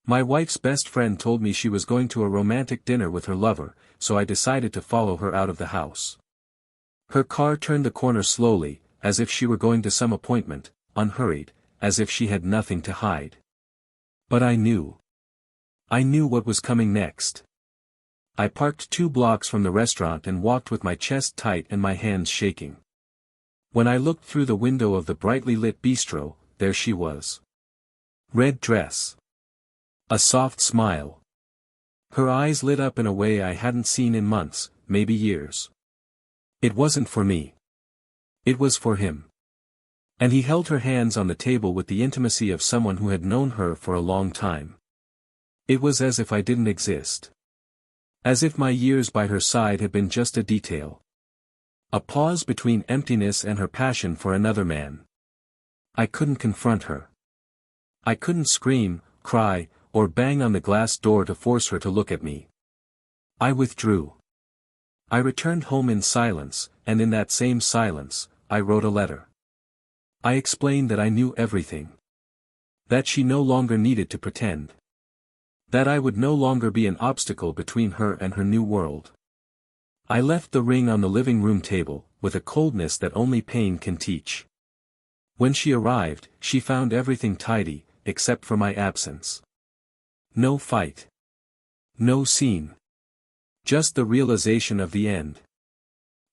My wife's best friend told me she was going to a romantic dinner with her lover, so I decided to follow her out of the house. Her car turned the corner slowly, as if she were going to some appointment, unhurried, as if she had nothing to hide. But I knew. I knew what was coming next. I parked 2 blocks from the restaurant and walked with my chest tight and my hands shaking. When I looked through the window of the brightly lit bistro, there she was. Red dress. A soft smile. Her eyes lit up in a way I hadn't seen in months, maybe years. It wasn't for me. It was for him. And he held her hands on the table with the intimacy of someone who had known her for a long time. It was as if I didn't exist. As if my years by her side had been just a detail. A pause between emptiness and her passion for another man. I couldn't confront her. I couldn't scream, cry, or bang on the glass door to force her to look at me. I withdrew. I returned home in silence, and in that same silence, I wrote a letter. I explained that I knew everything. That she no longer needed to pretend. That I would no longer be an obstacle between her and her new world. I left the ring on the living room table, with a coldness that only pain can teach. When she arrived, she found everything tidy, except for my absence. No fight. No scene. Just the realization of the end.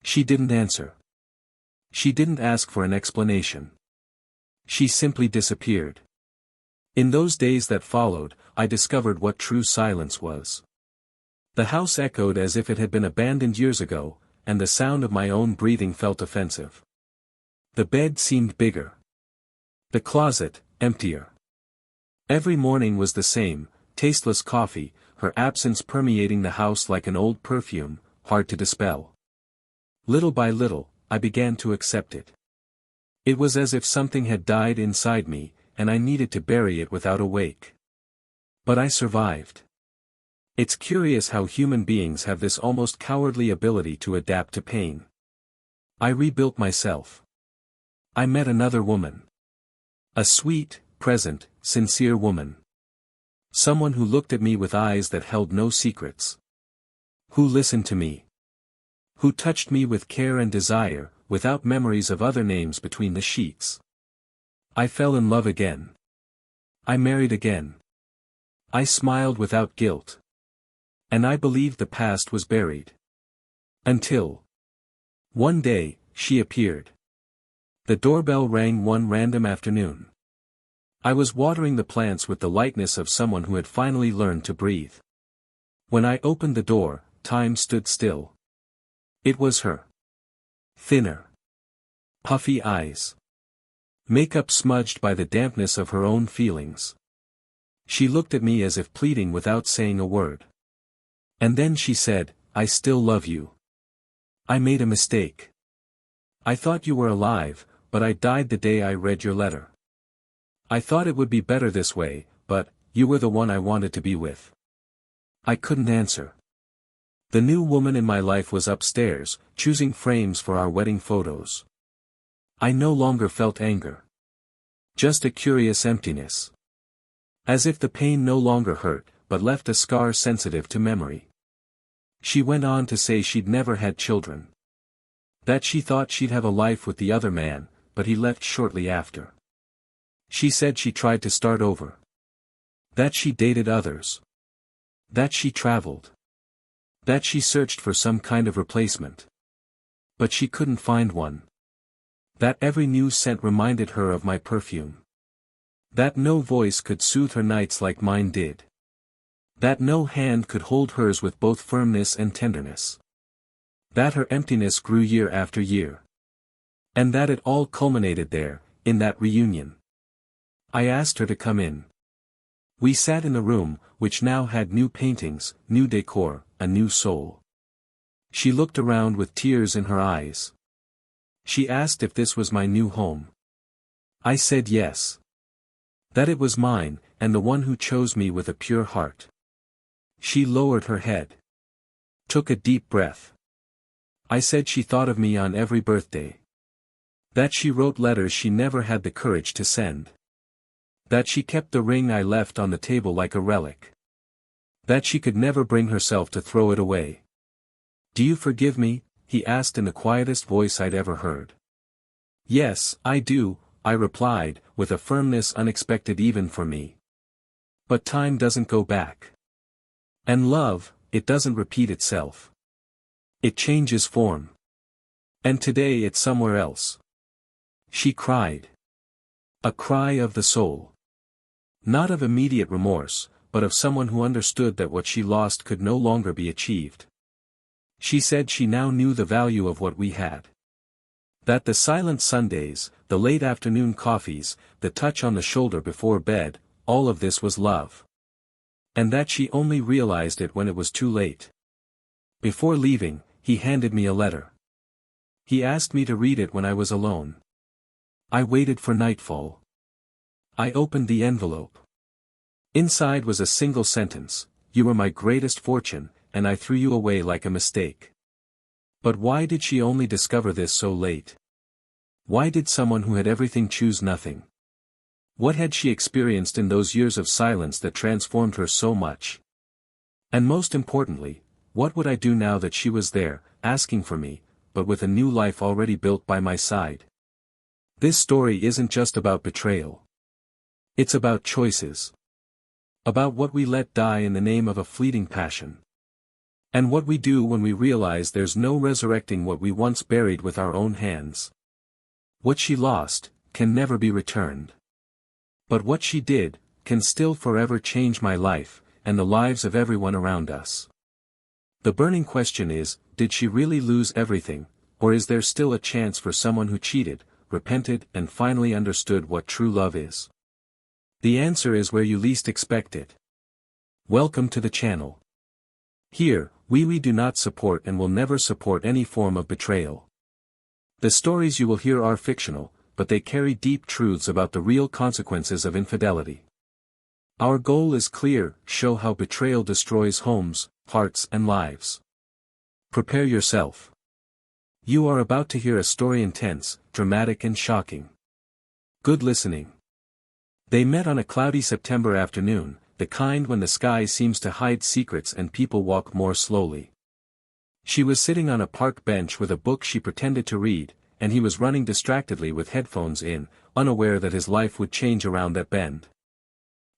She didn't answer. She didn't ask for an explanation. She simply disappeared. In those days that followed, I discovered what true silence was. The house echoed as if it had been abandoned years ago, and the sound of my own breathing felt offensive. The bed seemed bigger. The closet, emptier. Every morning was the same, tasteless coffee, her absence permeating the house like an old perfume, hard to dispel. Little by little, I began to accept it. It was as if something had died inside me, and I needed to bury it without a wake. But I survived. It's curious how human beings have this almost cowardly ability to adapt to pain. I rebuilt myself. I met another woman. A sweet, present, sincere woman. Someone who looked at me with eyes that held no secrets. Who listened to me. Who touched me with care and desire, without memories of other names between the sheets. I fell in love again. I married again. I smiled without guilt. And I believed the past was buried. Until one day, she appeared. The doorbell rang one random afternoon. I was watering the plants with the lightness of someone who had finally learned to breathe. When I opened the door, time stood still. It was her. Thinner. Puffy eyes. Makeup smudged by the dampness of her own feelings. She looked at me as if pleading without saying a word. And then she said, "I still love you. I made a mistake. I thought you were alive, but I died the day I read your letter. I thought it would be better this way, but you were the one I wanted to be with." I couldn't answer. The new woman in my life was upstairs, choosing frames for our wedding photos. I no longer felt anger. Just a curious emptiness. As if the pain no longer hurt, but left a scar sensitive to memory. She went on to say she'd never had children. That she thought she'd have a life with the other man, but he left shortly after. She said she tried to start over. That she dated others. That she traveled. That she searched for some kind of replacement. But she couldn't find one. That every new scent reminded her of my perfume. That no voice could soothe her nights like mine did. That no hand could hold hers with both firmness and tenderness. That her emptiness grew year after year. And that it all culminated there, in that reunion. I asked her to come in. We sat in the room, which now had new paintings, new decor, a new soul. She looked around with tears in her eyes. She asked if this was my new home. I said yes. That it was mine, and the one who chose me with a pure heart. She lowered her head. Took a deep breath. I said she thought of me on every birthday. That she wrote letters she never had the courage to send. That she kept the ring I left on the table like a relic. That she could never bring herself to throw it away. "Do you forgive me?" he asked in the quietest voice I'd ever heard. "Yes, I do," I replied, with a firmness unexpected even for me. "But time doesn't go back. And love, it doesn't repeat itself. It changes form. And today it's somewhere else." She cried. A cry of the soul. Not of immediate remorse, but of someone who understood that what she lost could no longer be achieved. She said she now knew the value of what we had. That the silent Sundays, the late afternoon coffees, the touch on the shoulder before bed, all of this was love. And that she only realized it when it was too late. Before leaving, he handed me a letter. He asked me to read it when I was alone. I waited for nightfall. I opened the envelope. Inside was a single sentence: "You were my greatest fortune, and I threw you away like a mistake." But why did she only discover this so late? Why did someone who had everything choose nothing? What had she experienced in those years of silence that transformed her so much? And most importantly, what would I do now that she was there, asking for me, but with a new life already built by my side? This story isn't just about betrayal. It's about choices. About what we let die in the name of a fleeting passion. And what we do when we realize there's no resurrecting what we once buried with our own hands. What she lost can never be returned. But what she did can still forever change my life, and the lives of everyone around us. The burning question is, did she really lose everything, or is there still a chance for someone who cheated, repented, and finally understood what true love is? The answer is where you least expect it. Welcome to the channel. Here, we do not support and will never support any form of betrayal. The stories you will hear are fictional, but they carry deep truths about the real consequences of infidelity. Our goal is clear: show how betrayal destroys homes, hearts, and lives. Prepare yourself. You are about to hear a story intense, dramatic, and shocking. Good listening. They met on a cloudy September afternoon, the kind when the sky seems to hide secrets and people walk more slowly. She was sitting on a park bench with a book she pretended to read, and he was running distractedly with headphones in, unaware that his life would change around that bend.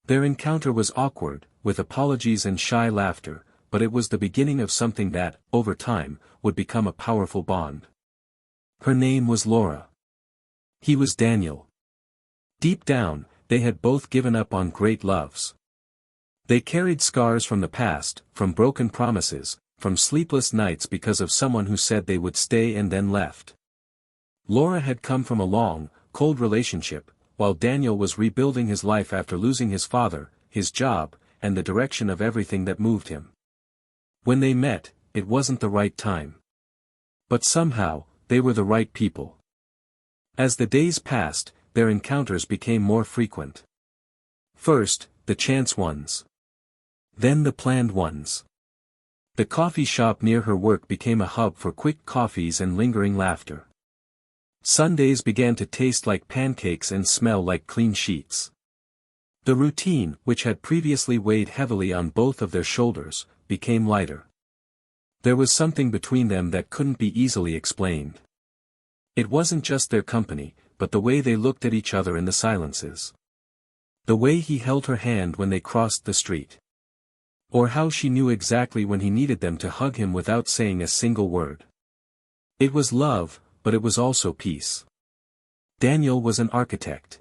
Their encounter was awkward, with apologies and shy laughter, but it was the beginning of something that, over time, would become a powerful bond. Her name was Laura. He was Daniel. Deep down, they had both given up on great loves. They carried scars from the past, from broken promises, from sleepless nights because of someone who said they would stay and then left. Laura had come from a long, cold relationship, while Daniel was rebuilding his life after losing his father, his job, and the direction of everything that moved him. When they met, it wasn't the right time. But somehow, they were the right people. As the days passed, their encounters became more frequent. First, the chance ones. Then the planned ones. The coffee shop near her work became a hub for quick coffees and lingering laughter. Sundays began to taste like pancakes and smell like clean sheets. The routine, which had previously weighed heavily on both of their shoulders, became lighter. There was something between them that couldn't be easily explained. It wasn't just their company, but the way they looked at each other in the silences. The way he held her hand when they crossed the street. Or how she knew exactly when he needed them to hug him without saying a single word. It was love, but it was also peace. Daniel was an architect.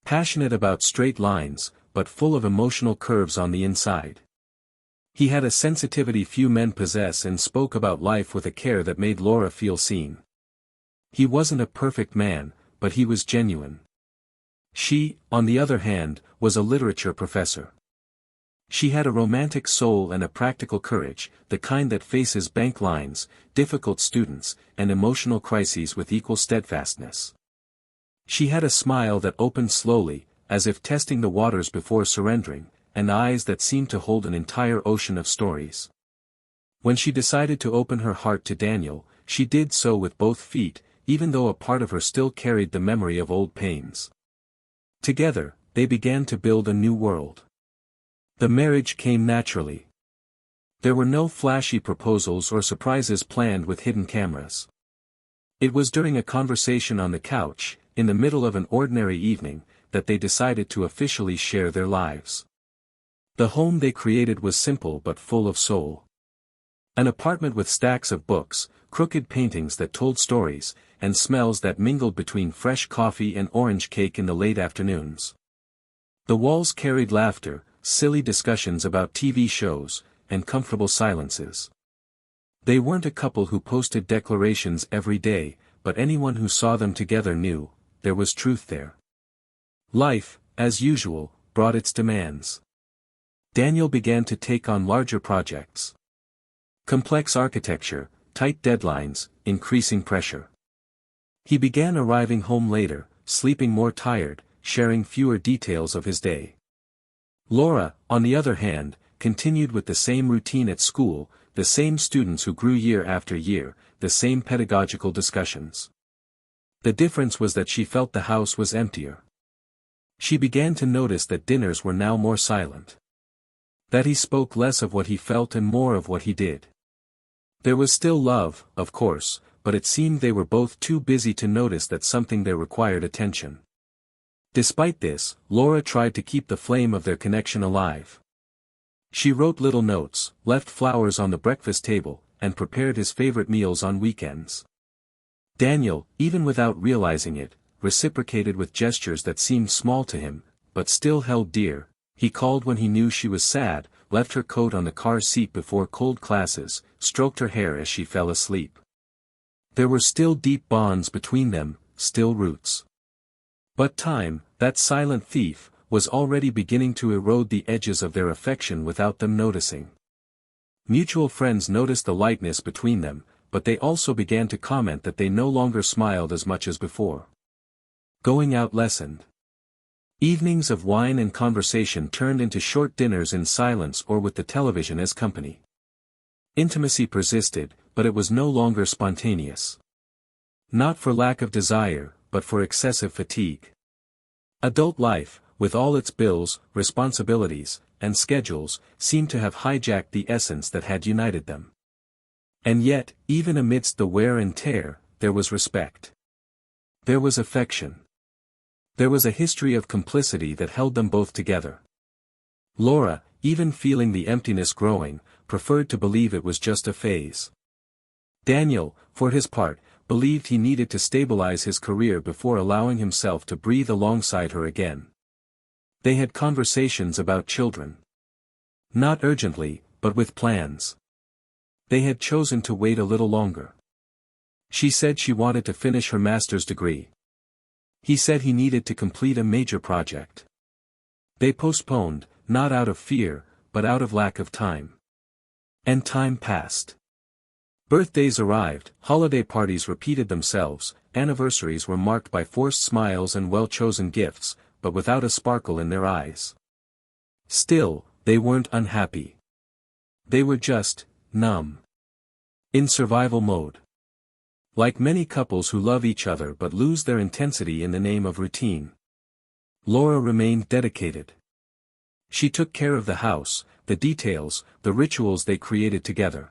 Passionate about straight lines, but full of emotional curves on the inside. He had a sensitivity few men possess and spoke about life with a care that made Laura feel seen. He wasn't a perfect man, but he was genuine. She, on the other hand, was a literature professor. She had a romantic soul and a practical courage, the kind that faces bank lines, difficult students, and emotional crises with equal steadfastness. She had a smile that opened slowly, as if testing the waters before surrendering, and eyes that seemed to hold an entire ocean of stories. When she decided to open her heart to Daniel, she did so with both feet, even though a part of her still carried the memory of old pains. Together, they began to build a new world. The marriage came naturally. There were no flashy proposals or surprises planned with hidden cameras. It was during a conversation on the couch, in the middle of an ordinary evening, that they decided to officially share their lives. The home they created was simple but full of soul. An apartment with stacks of books, crooked paintings that told stories, and smells that mingled between fresh coffee and orange cake in the late afternoons. The walls carried laughter, silly discussions about TV shows, and comfortable silences. They weren't a couple who posted declarations every day, but anyone who saw them together knew, there was truth there. Life, as usual, brought its demands. Daniel began to take on larger projects. Complex architecture, tight deadlines, increasing pressure. He began arriving home later, sleeping more tired, sharing fewer details of his day. Laura, on the other hand, continued with the same routine at school, the same students who grew year after year, the same pedagogical discussions. The difference was that she felt the house was emptier. She began to notice that dinners were now more silent. That he spoke less of what he felt and more of what he did. There was still love, of course, but it seemed they were both too busy to notice that something there required attention. Despite this, Laura tried to keep the flame of their connection alive. She wrote little notes, left flowers on the breakfast table, and prepared his favorite meals on weekends. Daniel, even without realizing it, reciprocated with gestures that seemed small to him, but still held dear. He called when he knew she was sad, left her coat on the car seat before cold classes, stroked her hair as she fell asleep. There were still deep bonds between them, still roots. But time, that silent thief, was already beginning to erode the edges of their affection without them noticing. Mutual friends noticed the lightness between them, but they also began to comment that they no longer smiled as much as before. Going out lessened. Evenings of wine and conversation turned into short dinners in silence or with the television as company. Intimacy persisted, but it was no longer spontaneous. Not for lack of desire, but for excessive fatigue. Adult life, with all its bills, responsibilities, and schedules, seemed to have hijacked the essence that had united them. And yet, even amidst the wear and tear, there was respect. There was affection. There was a history of complicity that held them both together. Laura, even feeling the emptiness growing, preferred to believe it was just a phase. Daniel, for his part, believed he needed to stabilize his career before allowing himself to breathe alongside her again. They had conversations about children. Not urgently, but with plans. They had chosen to wait a little longer. She said she wanted to finish her master's degree. He said he needed to complete a major project. They postponed, not out of fear, but out of lack of time. And time passed. Birthdays arrived, holiday parties repeated themselves, anniversaries were marked by forced smiles and well-chosen gifts, but without a sparkle in their eyes. Still, they weren't unhappy. They were just, numb. In survival mode. Like many couples who love each other but lose their intensity in the name of routine. Laura remained dedicated. She took care of the house, the details, the rituals they created together.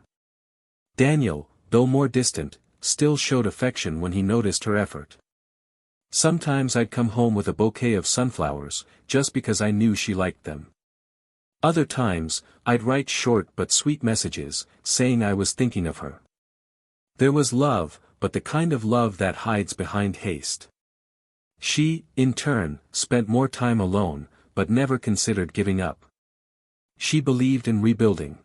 Daniel, though more distant, still showed affection when he noticed her effort. Sometimes I'd come home with a bouquet of sunflowers, just because I knew she liked them. Other times, I'd write short but sweet messages, saying I was thinking of her. There was love, but the kind of love that hides behind haste. She, in turn, spent more time alone, but never considered giving up. She believed in rebuilding.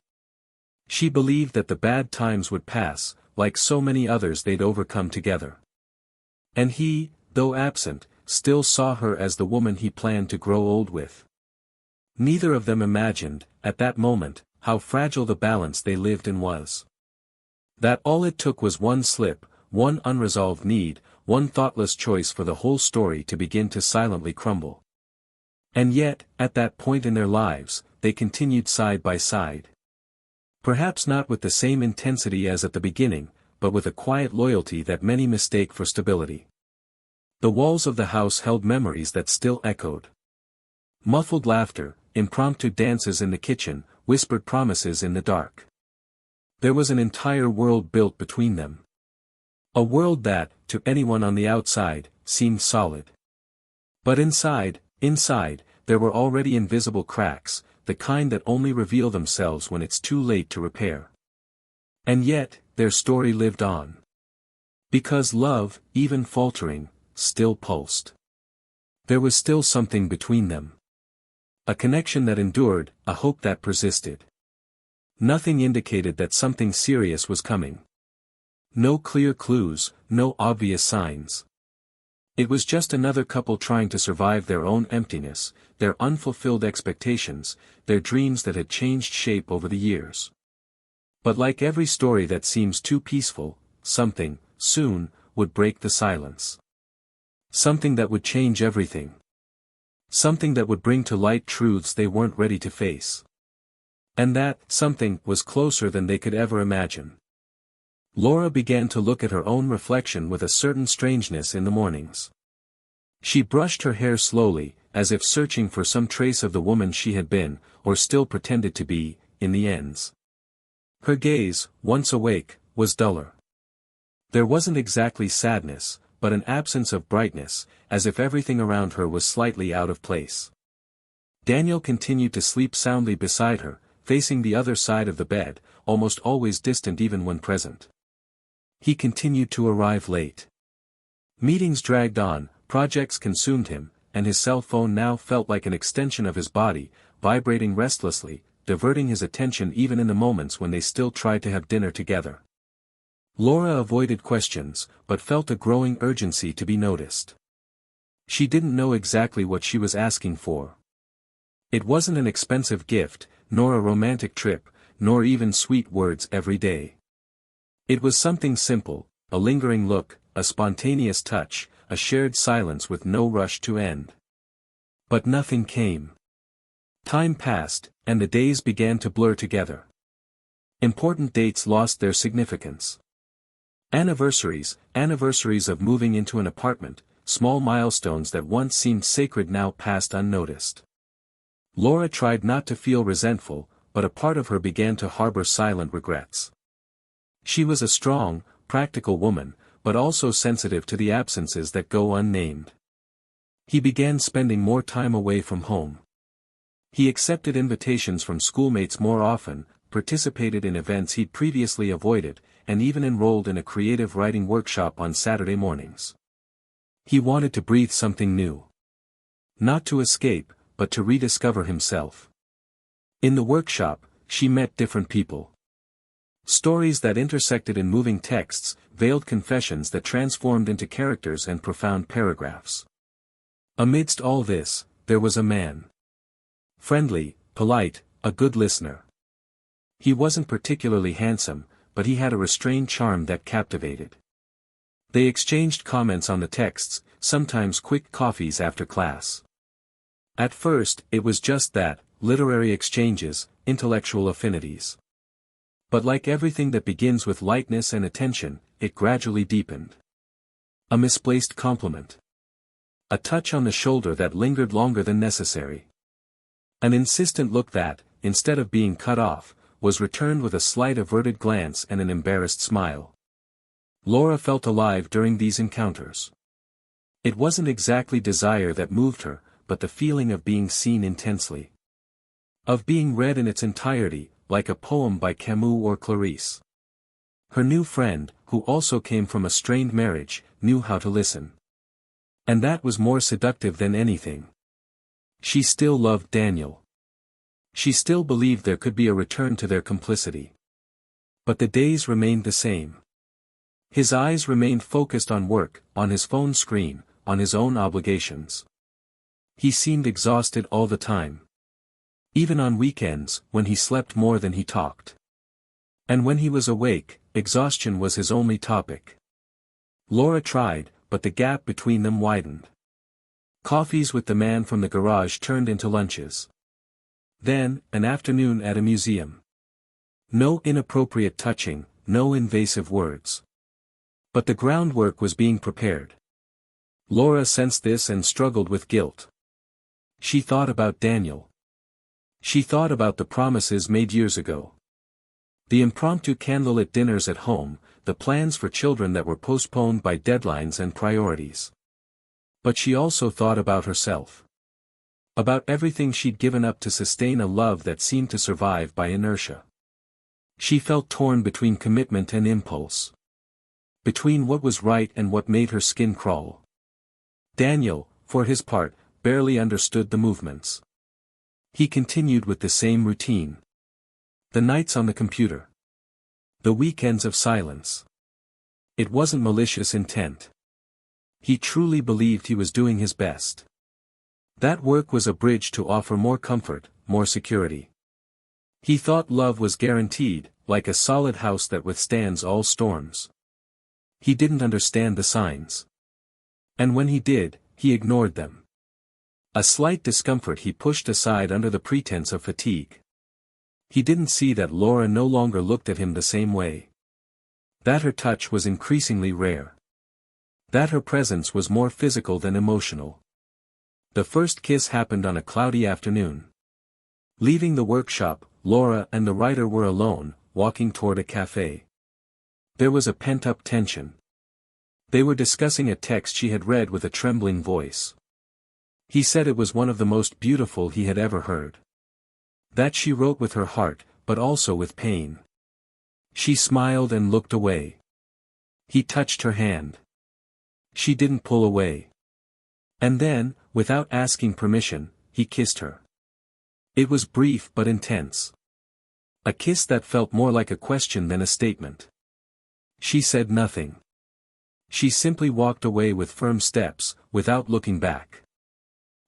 She believed that the bad times would pass, like so many others they'd overcome together. And he, though absent, still saw her as the woman he planned to grow old with. Neither of them imagined, at that moment, how fragile the balance they lived in was. That all it took was one slip, one unresolved need, one thoughtless choice for the whole story to begin to silently crumble. And yet, at that point in their lives, they continued side by side. Perhaps not with the same intensity as at the beginning, but with a quiet loyalty that many mistake for stability. The walls of the house held memories that still echoed. Muffled laughter, impromptu dances in the kitchen, whispered promises in the dark. There was an entire world built between them. A world that, to anyone on the outside, seemed solid. But inside, there were already invisible cracks, the kind that only reveal themselves when it's too late to repair. And yet, their story lived on. Because love, even faltering, still pulsed. There was still something between them. A connection that endured, a hope that persisted. Nothing indicated that something serious was coming. No clear clues, no obvious signs. It was just another couple trying to survive their own emptiness, their unfulfilled expectations, their dreams that had changed shape over the years. But like every story that seems too peaceful, something, soon, would break the silence. Something that would change everything. Something that would bring to light truths they weren't ready to face. And that something was closer than they could ever imagine. Laura began to look at her own reflection with a certain strangeness in the mornings. She brushed her hair slowly, as if searching for some trace of the woman she had been, or still pretended to be, in the ends. Her gaze, once awake, was duller. There wasn't exactly sadness, but an absence of brightness, as if everything around her was slightly out of place. Daniel continued to sleep soundly beside her, facing the other side of the bed, almost always distant even when present. He continued to arrive late. Meetings dragged on, projects consumed him, and his cell phone now felt like an extension of his body, vibrating restlessly, diverting his attention even in the moments when they still tried to have dinner together. Laura avoided questions, but felt a growing urgency to be noticed. She didn't know exactly what she was asking for. It wasn't an expensive gift, nor a romantic trip, nor even sweet words every day. It was something simple, a lingering look, a spontaneous touch, a shared silence with no rush to end. But nothing came. Time passed, and the days began to blur together. Important dates lost their significance. Anniversaries of moving into an apartment, small milestones that once seemed sacred now passed unnoticed. Laura tried not to feel resentful, but a part of her began to harbor silent regrets. She was a strong, practical woman, but also sensitive to the absences that go unnamed. He began spending more time away from home. He accepted invitations from schoolmates more often, participated in events he'd previously avoided, and even enrolled in a creative writing workshop on Saturday mornings. He wanted to breathe something new. Not to escape, but to rediscover himself. In the workshop, she met different people. Stories that intersected in moving texts, veiled confessions that transformed into characters and profound paragraphs. Amidst all this, there was a man. Friendly, polite, a good listener. He wasn't particularly handsome, but he had a restrained charm that captivated. They exchanged comments on the texts, sometimes quick coffees after class. At first, it was just that, literary exchanges, intellectual affinities. But like everything that begins with lightness and attention, it gradually deepened. A misplaced compliment. A touch on the shoulder that lingered longer than necessary. An insistent look that, instead of being cut off, was returned with a slight averted glance and an embarrassed smile. Laura felt alive during these encounters. It wasn't exactly desire that moved her, but the feeling of being seen intensely. Of being read in its entirety, like a poem by Camus or Clarice. Her new friend, who also came from a strained marriage, knew how to listen. And that was more seductive than anything. She still loved Daniel. She still believed there could be a return to their complicity. But the days remained the same. His eyes remained focused on work, on his phone screen, on his own obligations. He seemed exhausted all the time. Even on weekends, when he slept more than he talked. And when he was awake, exhaustion was his only topic. Laura tried, but the gap between them widened. Coffees with the man from the garage turned into lunches. Then, an afternoon at a museum. No inappropriate touching, no invasive words. But the groundwork was being prepared. Laura sensed this and struggled with guilt. She thought about Daniel. She thought about the promises made years ago. The impromptu candlelit dinners at home, the plans for children that were postponed by deadlines and priorities. But she also thought about herself. About everything she'd given up to sustain a love that seemed to survive by inertia. She felt torn between commitment and impulse. Between what was right and what made her skin crawl. Daniel, for his part, barely understood the movements. He continued with the same routine. The nights on the computer. The weekends of silence. It wasn't malicious intent. He truly believed he was doing his best. That work was a bridge to offer more comfort, more security. He thought love was guaranteed, like a solid house that withstands all storms. He didn't understand the signs. And when he did, he ignored them. A slight discomfort he pushed aside under the pretense of fatigue. He didn't see that Laura no longer looked at him the same way. That her touch was increasingly rare. That her presence was more physical than emotional. The first kiss happened on a cloudy afternoon. Leaving the workshop, Laura and the writer were alone, walking toward a cafe. There was a pent-up tension. They were discussing a text she had read with a trembling voice. He said it was one of the most beautiful he had ever heard. That she wrote with her heart, but also with pain. She smiled and looked away. He touched her hand. She didn't pull away. And then, without asking permission, he kissed her. It was brief but intense. A kiss that felt more like a question than a statement. She said nothing. She simply walked away with firm steps, without looking back.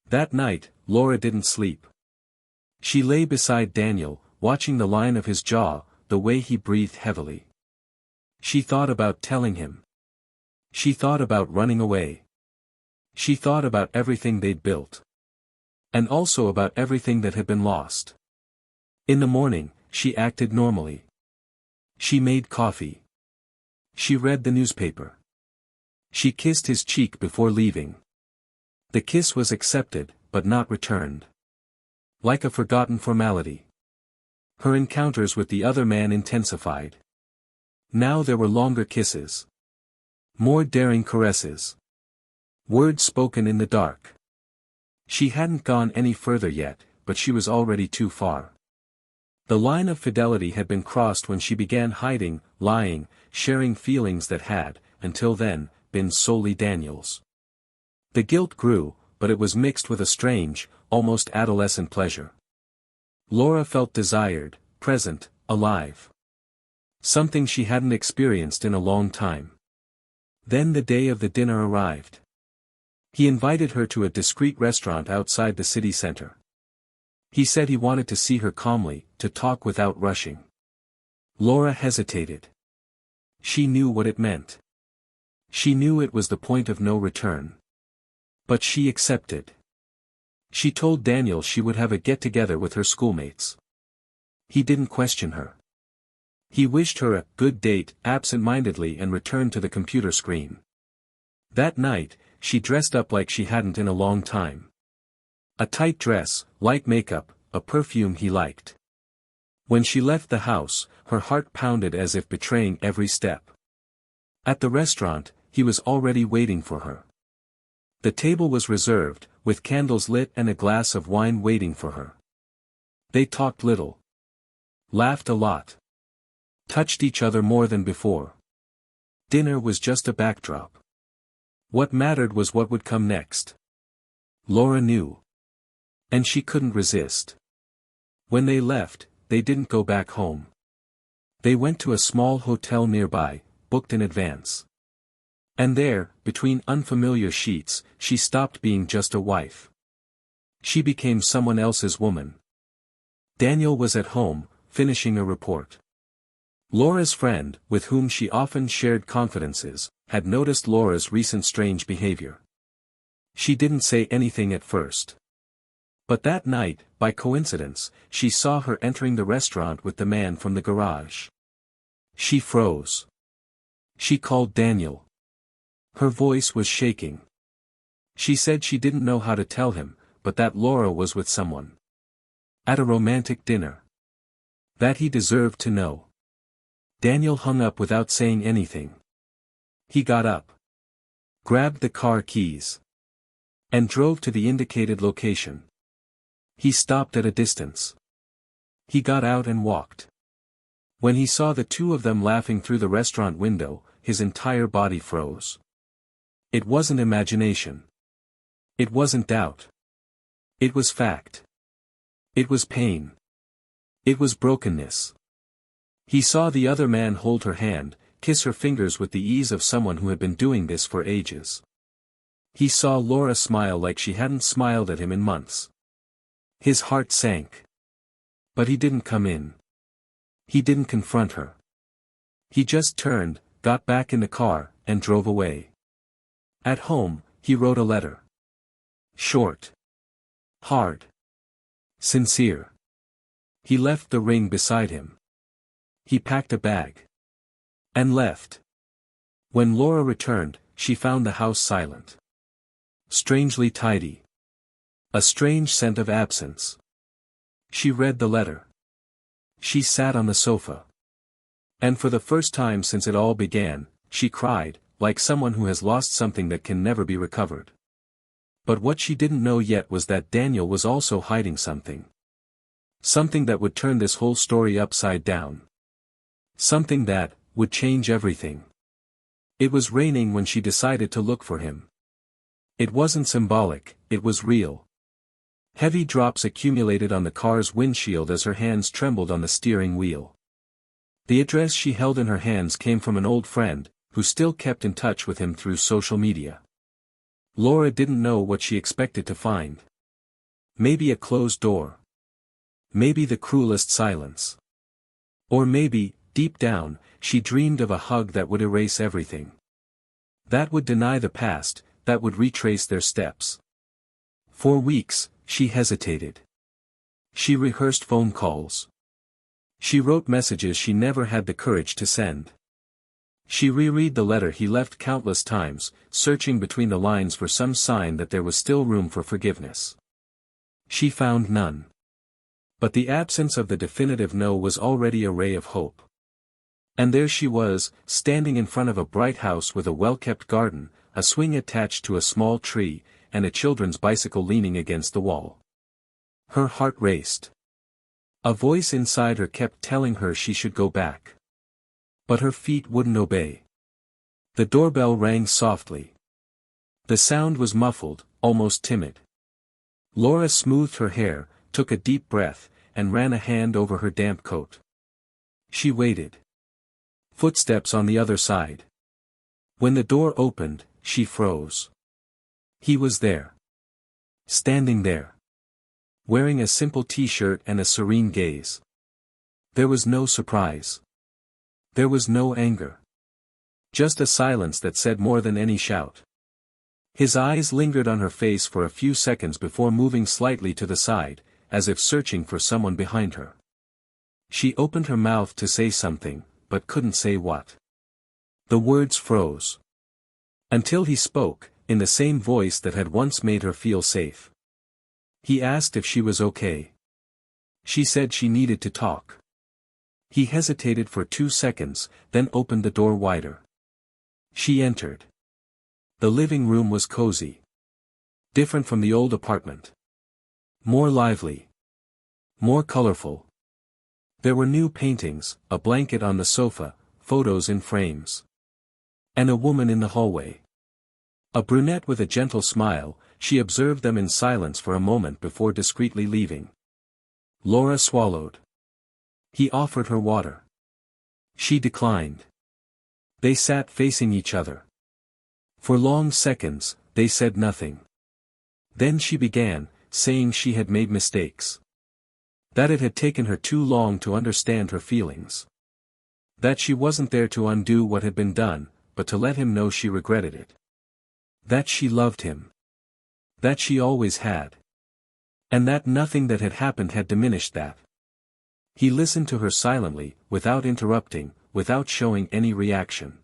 That night, Laura didn't sleep. She lay beside Daniel, watching the line of his jaw, the way he breathed heavily. She thought about telling him. She thought about running away. She thought about everything they'd built. And also about everything that had been lost. In the morning, she acted normally. She made coffee. She read the newspaper. She kissed his cheek before leaving. The kiss was accepted, but not returned. Like a forgotten formality. Her encounters with the other man intensified. Now there were longer kisses. More daring caresses. Words spoken in the dark. She hadn't gone any further yet, but she was already too far. The line of fidelity had been crossed when she began hiding, lying, sharing feelings that had, until then, been solely Daniel's. The guilt grew, but it was mixed with a strange, almost adolescent pleasure. Laura felt desired, present, alive. Something she hadn't experienced in a long time. Then the day of the dinner arrived. He invited her to a discreet restaurant outside the city center. He said he wanted to see her calmly, to talk without rushing. Laura hesitated. She knew what it meant. She knew it was the point of no return. But she accepted. She told Daniel she would have a get-together with her schoolmates. He didn't question her. He wished her a good date absent-mindedly and returned to the computer screen. That night, she dressed up like she hadn't in a long time. A tight dress, light makeup, a perfume he liked. When she left the house, her heart pounded as if betraying every step. At the restaurant, he was already waiting for her. The table was reserved, with candles lit and a glass of wine waiting for her. They talked little. Laughed a lot. Touched each other more than before. Dinner was just a backdrop. What mattered was what would come next. Laura knew. And she couldn't resist. When they left, they didn't go back home. They went to a small hotel nearby, booked in advance. And there, between unfamiliar sheets, she stopped being just a wife. She became someone else's woman. Daniel was at home, finishing a report. Laura's friend, with whom she often shared confidences, had noticed Laura's recent strange behavior. She didn't say anything at first. But that night, by coincidence, she saw her entering the restaurant with the man from the garage. She froze. She called Daniel. Her voice was shaking. She said she didn't know how to tell him, but that Laura was with someone. At a romantic dinner. That he deserved to know. Daniel hung up without saying anything. He got up. Grabbed the car keys. And drove to the indicated location. He stopped at a distance. He got out and walked. When he saw the two of them laughing through the restaurant window, his entire body froze. It wasn't imagination. It wasn't doubt. It was fact. It was pain. It was brokenness. He saw the other man hold her hand, kiss her fingers with the ease of someone who had been doing this for ages. He saw Laura smile like she hadn't smiled at him in months. His heart sank. But he didn't come in. He didn't confront her. He just turned, got back in the car, and drove away. At home, he wrote a letter. Short. Hard. Sincere. He left the ring beside him. He packed a bag. And left. When Laura returned, she found the house silent. Strangely tidy. A strange scent of absence. She read the letter. She sat on the sofa. And for the first time since it all began, she cried, like someone who has lost something that can never be recovered. But what she didn't know yet was that Daniel was also hiding something. Something that would turn this whole story upside down. Something that would change everything. It was raining when she decided to look for him. It wasn't symbolic, it was real. Heavy drops accumulated on the car's windshield as her hands trembled on the steering wheel. The address she held in her hands came from an old friend, who still kept in touch with him through social media. Laura didn't know what she expected to find. Maybe a closed door. Maybe the cruelest silence. Or maybe, deep down, she dreamed of a hug that would erase everything. That would deny the past, that would retrace their steps. For weeks, she hesitated. She rehearsed phone calls. She wrote messages she never had the courage to send. She reread the letter he left countless times, searching between the lines for some sign that there was still room for forgiveness. She found none. But the absence of the definitive no was already a ray of hope. And there she was, standing in front of a bright house with a well-kept garden, a swing attached to a small tree, and a children's bicycle leaning against the wall. Her heart raced. A voice inside her kept telling her she should go back. But her feet wouldn't obey. The doorbell rang softly. The sound was muffled, almost timid. Laura smoothed her hair, took a deep breath, and ran a hand over her damp coat. She waited. Footsteps on the other side. When the door opened, she froze. He was there. Standing there. Wearing a simple t-shirt and a serene gaze. There was no surprise. There was no anger. Just a silence that said more than any shout. His eyes lingered on her face for a few seconds before moving slightly to the side, as if searching for someone behind her. She opened her mouth to say something, but couldn't say what. The words froze. Until he spoke, in the same voice that had once made her feel safe. He asked if she was okay. She said she needed to talk. He hesitated for 2 seconds, then opened the door wider. She entered. The living room was cozy. Different from the old apartment. More lively. More colorful. There were new paintings, a blanket on the sofa, photos in frames. And a woman in the hallway. A brunette with a gentle smile, she observed them in silence for a moment before discreetly leaving. Laura swallowed. He offered her water. She declined. They sat facing each other. For long seconds, they said nothing. Then she began, saying she had made mistakes. That it had taken her too long to understand her feelings. That she wasn't there to undo what had been done, but to let him know she regretted it. That she loved him. That she always had. And that nothing that had happened had diminished that. He listened to her silently, without interrupting, without showing any reaction.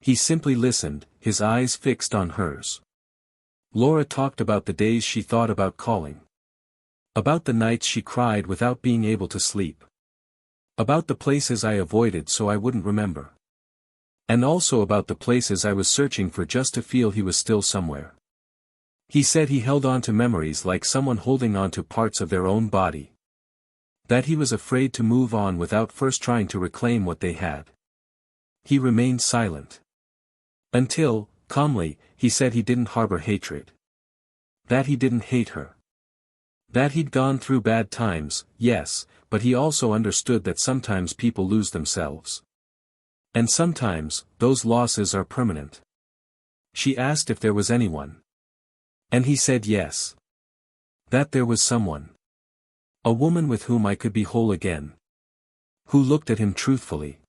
He simply listened, his eyes fixed on hers. Laura talked about the days she thought about calling. About the nights she cried without being able to sleep. About the places I avoided so I wouldn't remember. And also about the places I was searching for just to feel he was still somewhere. He said he held on to memories like someone holding on to parts of their own body. That he was afraid to move on without first trying to reclaim what they had. He remained silent. Until, calmly, he said he didn't harbor hatred. That he didn't hate her. That he'd gone through bad times, yes, but he also understood that sometimes people lose themselves. And sometimes, those losses are permanent. She asked if there was anyone. And he said yes. That there was someone. A woman with whom I could be whole again. Who looked at him truthfully.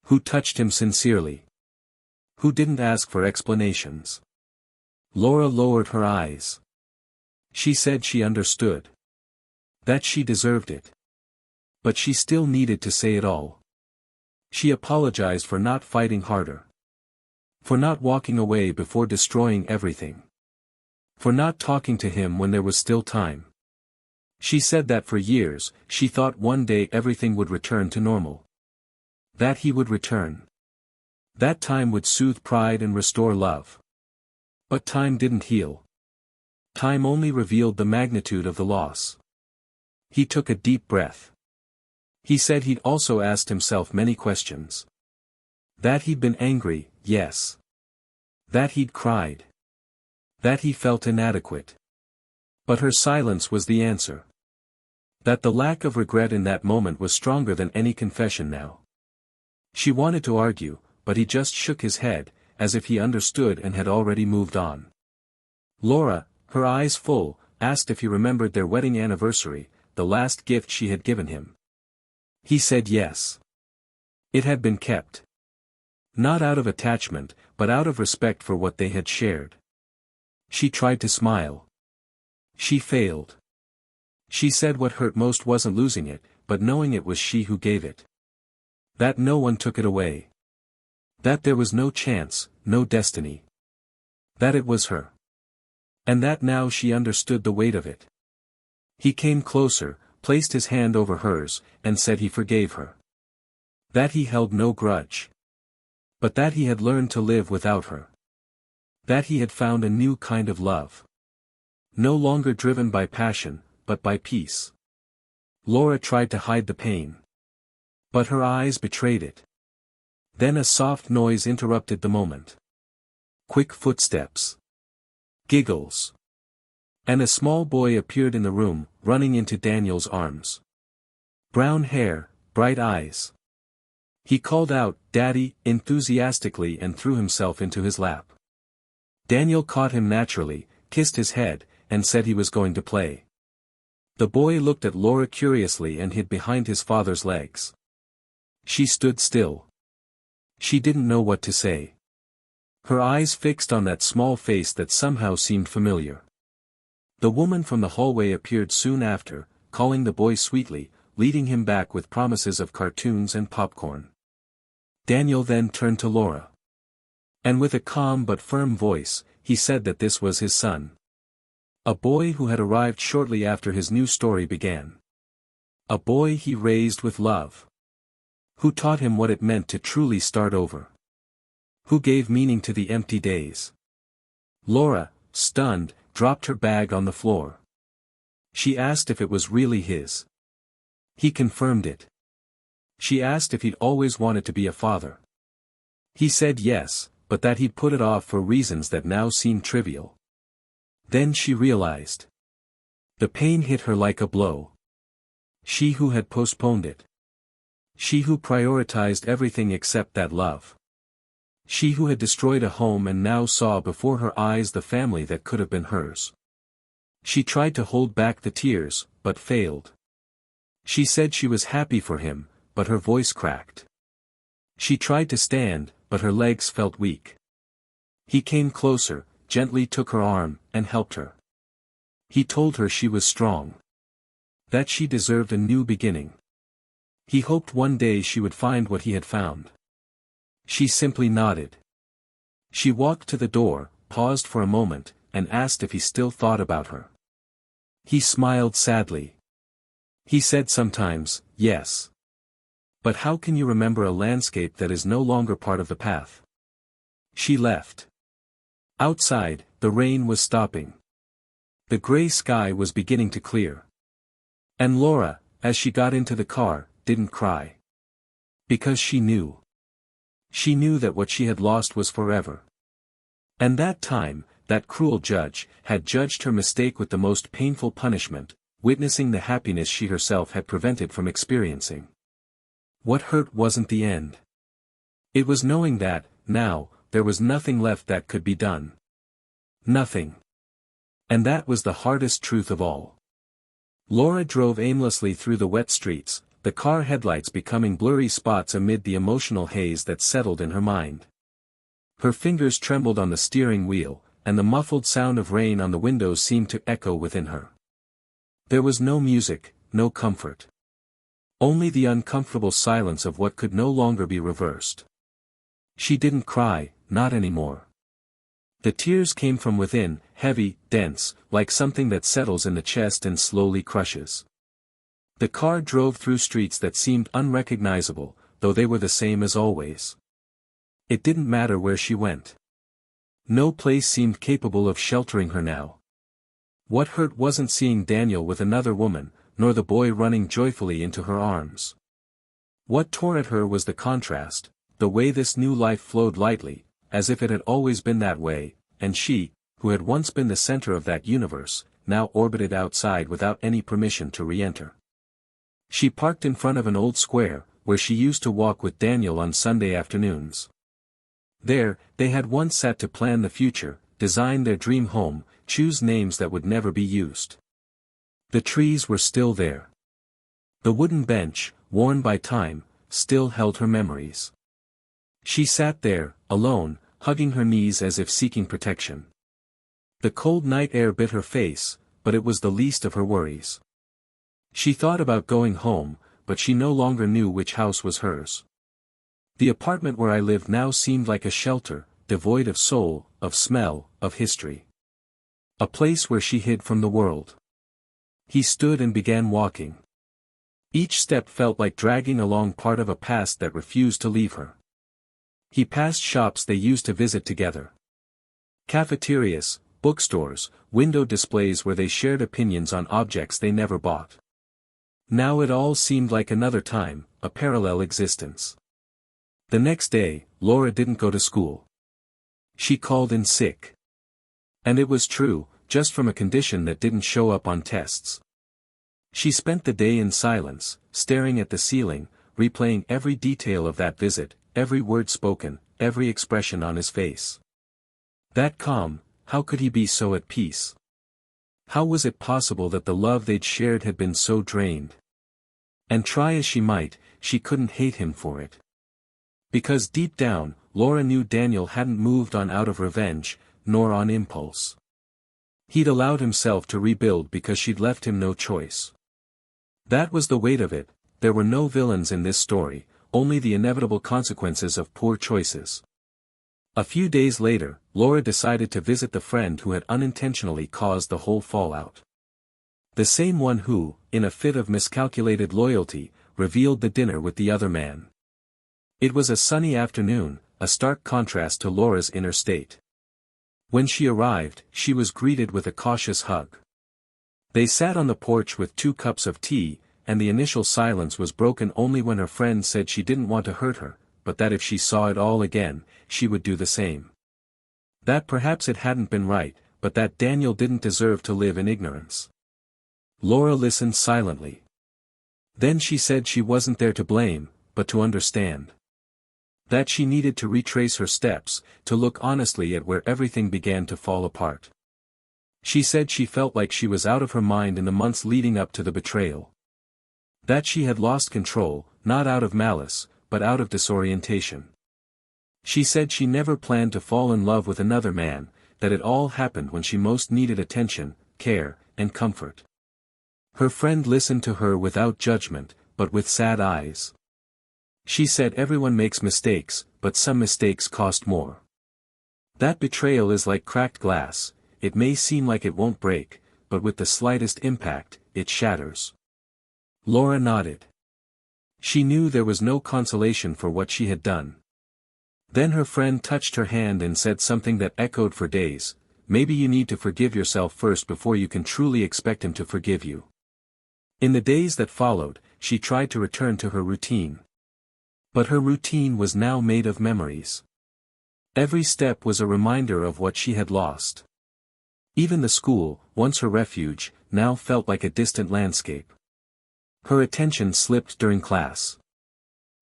Who touched him sincerely. Who didn't ask for explanations. Laura lowered her eyes. She said she understood. That she deserved it. But she still needed to say it all. She apologized for not fighting harder. For not walking away before destroying everything. For not talking to him when there was still time. She said that for years, she thought one day everything would return to normal. That he would return. That time would soothe pride and restore love. But time didn't heal. Time only revealed the magnitude of the loss. He took a deep breath. He said he'd also asked himself many questions. That he'd been angry, yes. That he'd cried. That he felt inadequate. But her silence was the answer. That the lack of regret in that moment was stronger than any confession now. She wanted to argue, but he just shook his head, as if he understood and had already moved on. Laura, her eyes full, asked if he remembered their wedding anniversary, the last gift she had given him. He said yes. It had been kept. Not out of attachment, but out of respect for what they had shared. She tried to smile. She failed. She said what hurt most wasn't losing it, but knowing it was she who gave it. That no one took it away. That there was no chance, no destiny. That it was her. And that now she understood the weight of it. He came closer, placed his hand over hers, and said he forgave her. That he held no grudge. But that he had learned to live without her. That he had found a new kind of love. No longer driven by passion, but by peace. Laura tried to hide the pain. But her eyes betrayed it. Then a soft noise interrupted the moment. Quick footsteps. Giggles. And a small boy appeared in the room, running into Daniel's arms. Brown hair, bright eyes. He called out, "Daddy," enthusiastically and threw himself into his lap. Daniel caught him naturally, kissed his head, and said he was going to play. The boy looked at Laura curiously and hid behind his father's legs. She stood still. She didn't know what to say. Her eyes fixed on that small face that somehow seemed familiar. The woman from the hallway appeared soon after, calling the boy sweetly, leading him back with promises of cartoons and popcorn. Daniel then turned to Laura. And with a calm but firm voice, he said that this was his son. A boy who had arrived shortly after his new story began. A boy he raised with love. Who taught him what it meant to truly start over. Who gave meaning to the empty days. Laura, stunned, dropped her bag on the floor. She asked if it was really his. He confirmed it. She asked if he'd always wanted to be a father. He said yes, but that he'd put it off for reasons that now seemed trivial. Then she realized. The pain hit her like a blow. She who had postponed it. She who prioritized everything except that love. She who had destroyed a home and now saw before her eyes the family that could have been hers. She tried to hold back the tears, but failed. She said she was happy for him, but her voice cracked. She tried to stand, but her legs felt weak. He came closer, gently took her arm, and helped her. He told her she was strong. That she deserved a new beginning. He hoped one day she would find what he had found. She simply nodded. She walked to the door, paused for a moment, and asked if he still thought about her. He smiled sadly. He said sometimes, yes. But how can you remember a landscape that is no longer part of the path? She left. Outside, the rain was stopping. The gray sky was beginning to clear. And Laura, as she got into the car, didn't cry. Because she knew. She knew that what she had lost was forever. And that time, that cruel judge, had judged her mistake with the most painful punishment, witnessing the happiness she herself had prevented from experiencing. What hurt wasn't the end. It was knowing that, now, there was nothing left that could be done. Nothing. And that was the hardest truth of all. Laura drove aimlessly through the wet streets, the car headlights becoming blurry spots amid the emotional haze that settled in her mind. Her fingers trembled on the steering wheel, and the muffled sound of rain on the windows seemed to echo within her. There was no music, no comfort. Only the uncomfortable silence of what could no longer be reversed. She didn't cry, not anymore. The tears came from within, heavy, dense, like something that settles in the chest and slowly crushes. The car drove through streets that seemed unrecognizable, though they were the same as always. It didn't matter where she went. No place seemed capable of sheltering her now. What hurt wasn't seeing Daniel with another woman, nor the boy running joyfully into her arms. What tore at her was the contrast, the way this new life flowed lightly, as if it had always been that way, and she, who had once been the center of that universe, now orbited outside without any permission to re-enter. She parked in front of an old square, where she used to walk with Daniel on Sunday afternoons. There, they had once sat to plan the future, design their dream home, choose names that would never be used. The trees were still there. The wooden bench, worn by time, still held her memories. She sat there, alone, hugging her knees as if seeking protection. The cold night air bit her face, but it was the least of her worries. She thought about going home, but she no longer knew which house was hers. The apartment where I lived now seemed like a shelter, devoid of soul, of smell, of history. A place where she hid from the world. He stood and began walking. Each step felt like dragging along part of a past that refused to leave her. He passed shops they used to visit together. Cafeterias, bookstores, window displays where they shared opinions on objects they never bought. Now it all seemed like another time, a parallel existence. The next day, Laura didn't go to school. She called in sick. And it was true, just from a condition that didn't show up on tests. She spent the day in silence, staring at the ceiling, replaying every detail of that visit, every word spoken, every expression on his face. That calm, how could he be so at peace? How was it possible that the love they'd shared had been so drained? And try as she might, she couldn't hate him for it. Because deep down, Laura knew Daniel hadn't moved on out of revenge, nor on impulse. He'd allowed himself to rebuild because she'd left him no choice. That was the weight of it. There were no villains in this story, only the inevitable consequences of poor choices. A few days later, Laura decided to visit the friend who had unintentionally caused the whole fallout. The same one who, in a fit of miscalculated loyalty, revealed the dinner with the other man. It was a sunny afternoon, a stark contrast to Laura's inner state. When she arrived, she was greeted with a cautious hug. They sat on the porch with 2 cups of tea, and the initial silence was broken only when her friend said she didn't want to hurt her, but that if she saw it all again, she would do the same. That perhaps it hadn't been right, but that Daniel didn't deserve to live in ignorance. Laura listened silently. Then she said she wasn't there to blame, but to understand. That she needed to retrace her steps, to look honestly at where everything began to fall apart. She said she felt like she was out of her mind in the months leading up to the betrayal. That she had lost control, not out of malice, but out of disorientation. She said she never planned to fall in love with another man, that it all happened when she most needed attention, care, and comfort. Her friend listened to her without judgment, but with sad eyes. She said everyone makes mistakes, but some mistakes cost more. That betrayal is like cracked glass, it may seem like it won't break, but with the slightest impact, it shatters. Laura nodded. She knew there was no consolation for what she had done. Then her friend touched her hand and said something that echoed for days: maybe you need to forgive yourself first before you can truly expect him to forgive you. In the days that followed, she tried to return to her routine. But her routine was now made of memories. Every step was a reminder of what she had lost. Even the school, once her refuge, now felt like a distant landscape. Her attention slipped during class.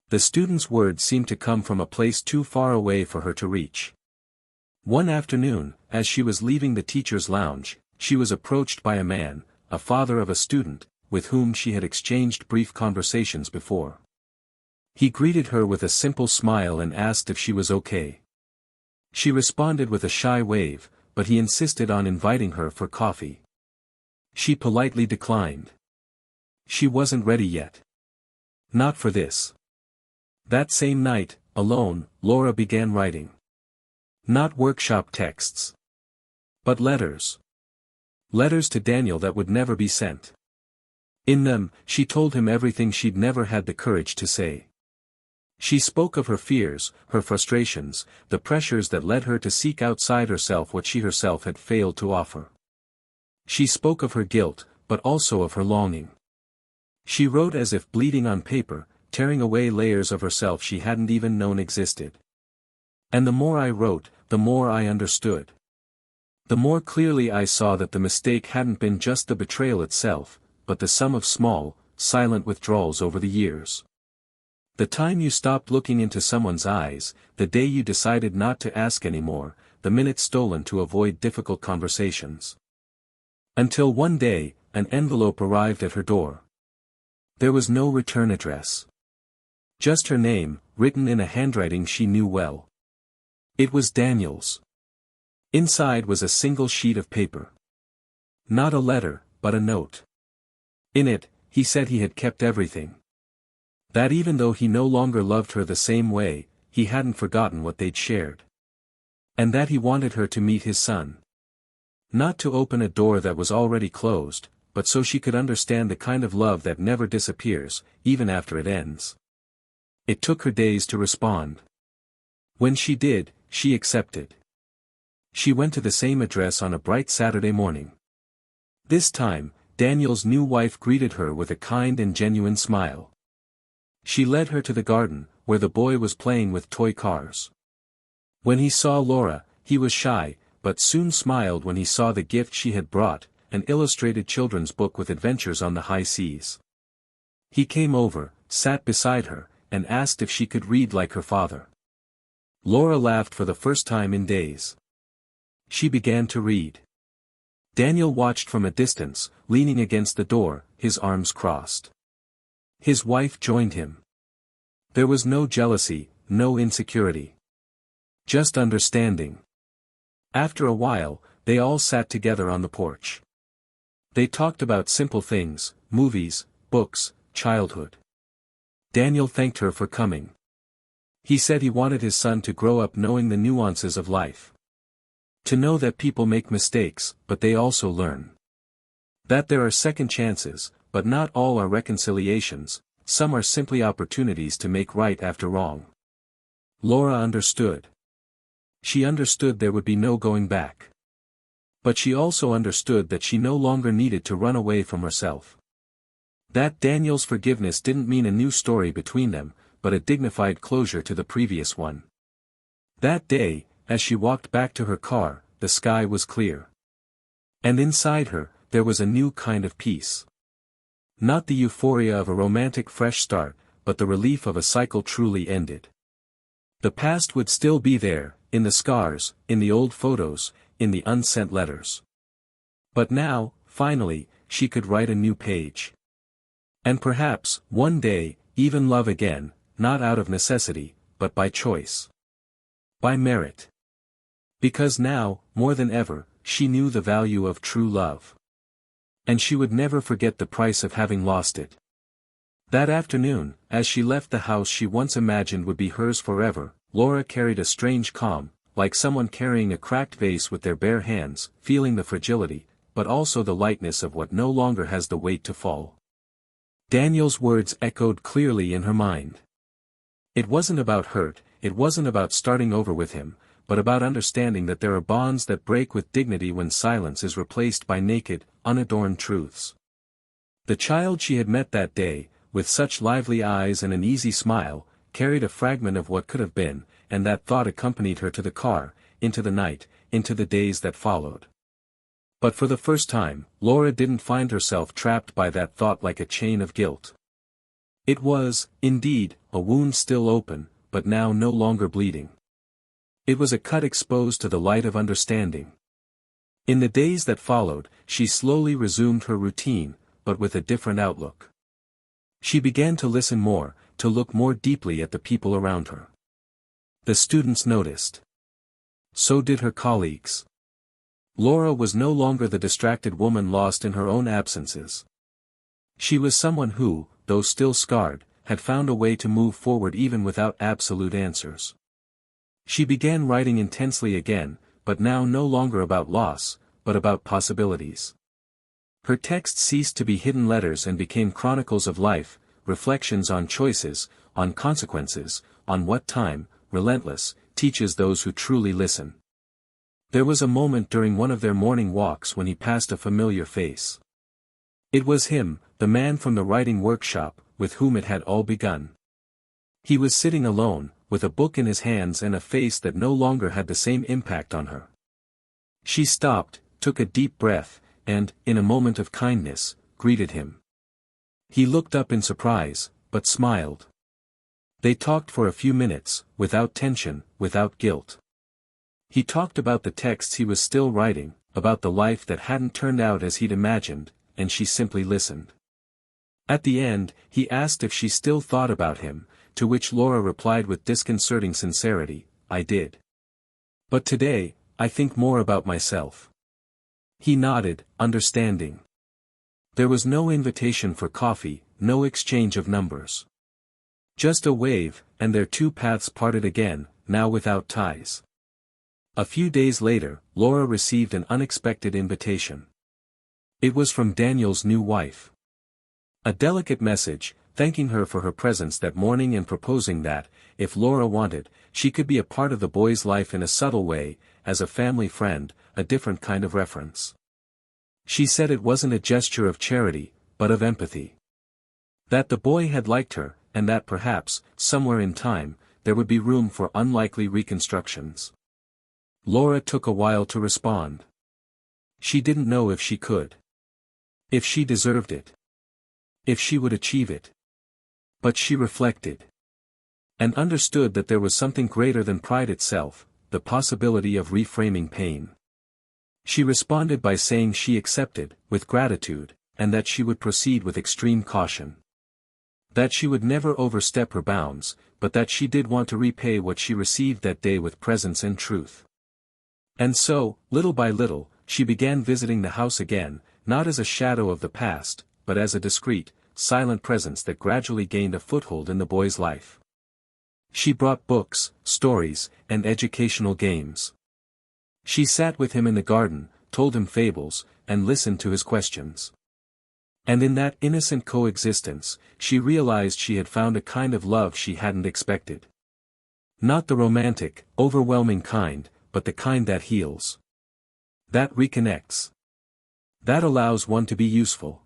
The students' words seemed to come from a place too far away for her to reach. One afternoon, as she was leaving the teacher's lounge, she was approached by a man, a father of a student, with whom she had exchanged brief conversations before. He greeted her with a simple smile and asked if she was okay. She responded with a shy wave, but he insisted on inviting her for coffee. She politely declined. She wasn't ready yet. Not for this. That same night, alone, Laura began writing. Not workshop texts. But letters. Letters to Daniel that would never be sent. In them, she told him everything she'd never had the courage to say. She spoke of her fears, her frustrations, the pressures that led her to seek outside herself what she herself had failed to offer. She spoke of her guilt, but also of her longing. She wrote as if bleeding on paper, tearing away layers of herself she hadn't even known existed. And the more I wrote, the more I understood. The more clearly I saw that the mistake hadn't been just the betrayal itself, but the sum of small, silent withdrawals over the years. The time you stopped looking into someone's eyes, the day you decided not to ask anymore, the minute stolen to avoid difficult conversations. Until one day, an envelope arrived at her door. There was no return address. Just her name, written in a handwriting she knew well. It was Daniel's. Inside was a single sheet of paper. Not a letter, but a note. In it, he said he had kept everything. That even though he no longer loved her the same way, he hadn't forgotten what they'd shared. And that he wanted her to meet his son. Not to open a door that was already closed, but so she could understand the kind of love that never disappears, even after it ends. It took her days to respond. When she did, she accepted. She went to the same address on a bright Saturday morning. This time, Daniel's new wife greeted her with a kind and genuine smile. She led her to the garden, where the boy was playing with toy cars. When he saw Laura, he was shy, but soon smiled when he saw the gift she had brought, an illustrated children's book with adventures on the high seas. He came over, sat beside her, and asked if she could read like her father. Laura laughed for the first time in days. She began to read. Daniel watched from a distance, leaning against the door, his arms crossed. His wife joined him. There was no jealousy, no insecurity. Just understanding. After a while, they all sat together on the porch. They talked about simple things, movies, books, childhood. Daniel thanked her for coming. He said he wanted his son to grow up knowing the nuances of life. To know that people make mistakes, but they also learn. That there are second chances, but not all are reconciliations, some are simply opportunities to make right after wrong. Laura understood. She understood there would be no going back. But she also understood that she no longer needed to run away from herself. That Daniel's forgiveness didn't mean a new story between them, but a dignified closure to the previous one. That day, as she walked back to her car, the sky was clear. And inside her, there was a new kind of peace. Not the euphoria of a romantic fresh start, but the relief of a cycle truly ended. The past would still be there, in the scars, in the old photos, in the unsent letters. But now, finally, she could write a new page. And perhaps, one day, even love again, not out of necessity, but by choice. By merit. Because now, more than ever, she knew the value of true love. And she would never forget the price of having lost it. That afternoon, as she left the house she once imagined would be hers forever, Laura carried a strange calm, like someone carrying a cracked vase with their bare hands, feeling the fragility, but also the lightness of what no longer has the weight to fall. Daniel's words echoed clearly in her mind. It wasn't about hurt, it wasn't about starting over with him, but about understanding that there are bonds that break with dignity when silence is replaced by naked, unadorned truths. The child she had met that day, with such lively eyes and an easy smile, carried a fragment of what could have been, and that thought accompanied her to the car, into the night, into the days that followed. But for the first time, Laura didn't find herself trapped by that thought like a chain of guilt. It was, indeed, a wound still open, but now no longer bleeding. It was a cut exposed to the light of understanding. In the days that followed, she slowly resumed her routine, but with a different outlook. She began to listen more, to look more deeply at the people around her. The students noticed. So did her colleagues. Laura was no longer the distracted woman lost in her own absences. She was someone who, though still scarred, had found a way to move forward even without absolute answers. She began writing intensely again, but now no longer about loss, but about possibilities. Her texts ceased to be hidden letters and became chronicles of life, reflections on choices, on consequences, on what time, relentless, teaches those who truly listen. There was a moment during one of their morning walks when he passed a familiar face. It was him, the man from the writing workshop, with whom it had all begun. He was sitting alone, with a book in his hands and a face that no longer had the same impact on her. She stopped, took a deep breath, and, in a moment of kindness, greeted him. He looked up in surprise, but smiled. They talked for a few minutes, without tension, without guilt. He talked about the texts he was still writing, about the life that hadn't turned out as he'd imagined, and she simply listened. At the end, he asked if she still thought about him, to which Laura replied with disconcerting sincerity, "I did. But today, I think more about myself." He nodded, understanding. There was no invitation for coffee, no exchange of numbers. Just a wave, and their two paths parted again, now without ties. A few days later, Laura received an unexpected invitation. It was from Daniel's new wife. A delicate message, thanking her for her presence that morning and proposing that, if Laura wanted, she could be a part of the boy's life in a subtle way, as a family friend, a different kind of reference. She said it wasn't a gesture of charity, but of empathy. That the boy had liked her, and that perhaps, somewhere in time, there would be room for unlikely reconstructions. Laura took a while to respond. She didn't know if she could. If she deserved it. If she would achieve it. But she reflected. And understood that there was something greater than pride itself, the possibility of reframing pain. She responded by saying she accepted, with gratitude, and that she would proceed with extreme caution. That she would never overstep her bounds, but that she did want to repay what she received that day with presence and truth. And so, little by little, she began visiting the house again, not as a shadow of the past, but as a discreet, silent presence that gradually gained a foothold in the boy's life. She brought books, stories, and educational games. She sat with him in the garden, told him fables, and listened to his questions. And in that innocent coexistence, she realized she had found a kind of love she hadn't expected. Not the romantic, overwhelming kind, but the kind that heals. That reconnects. That allows one to be useful.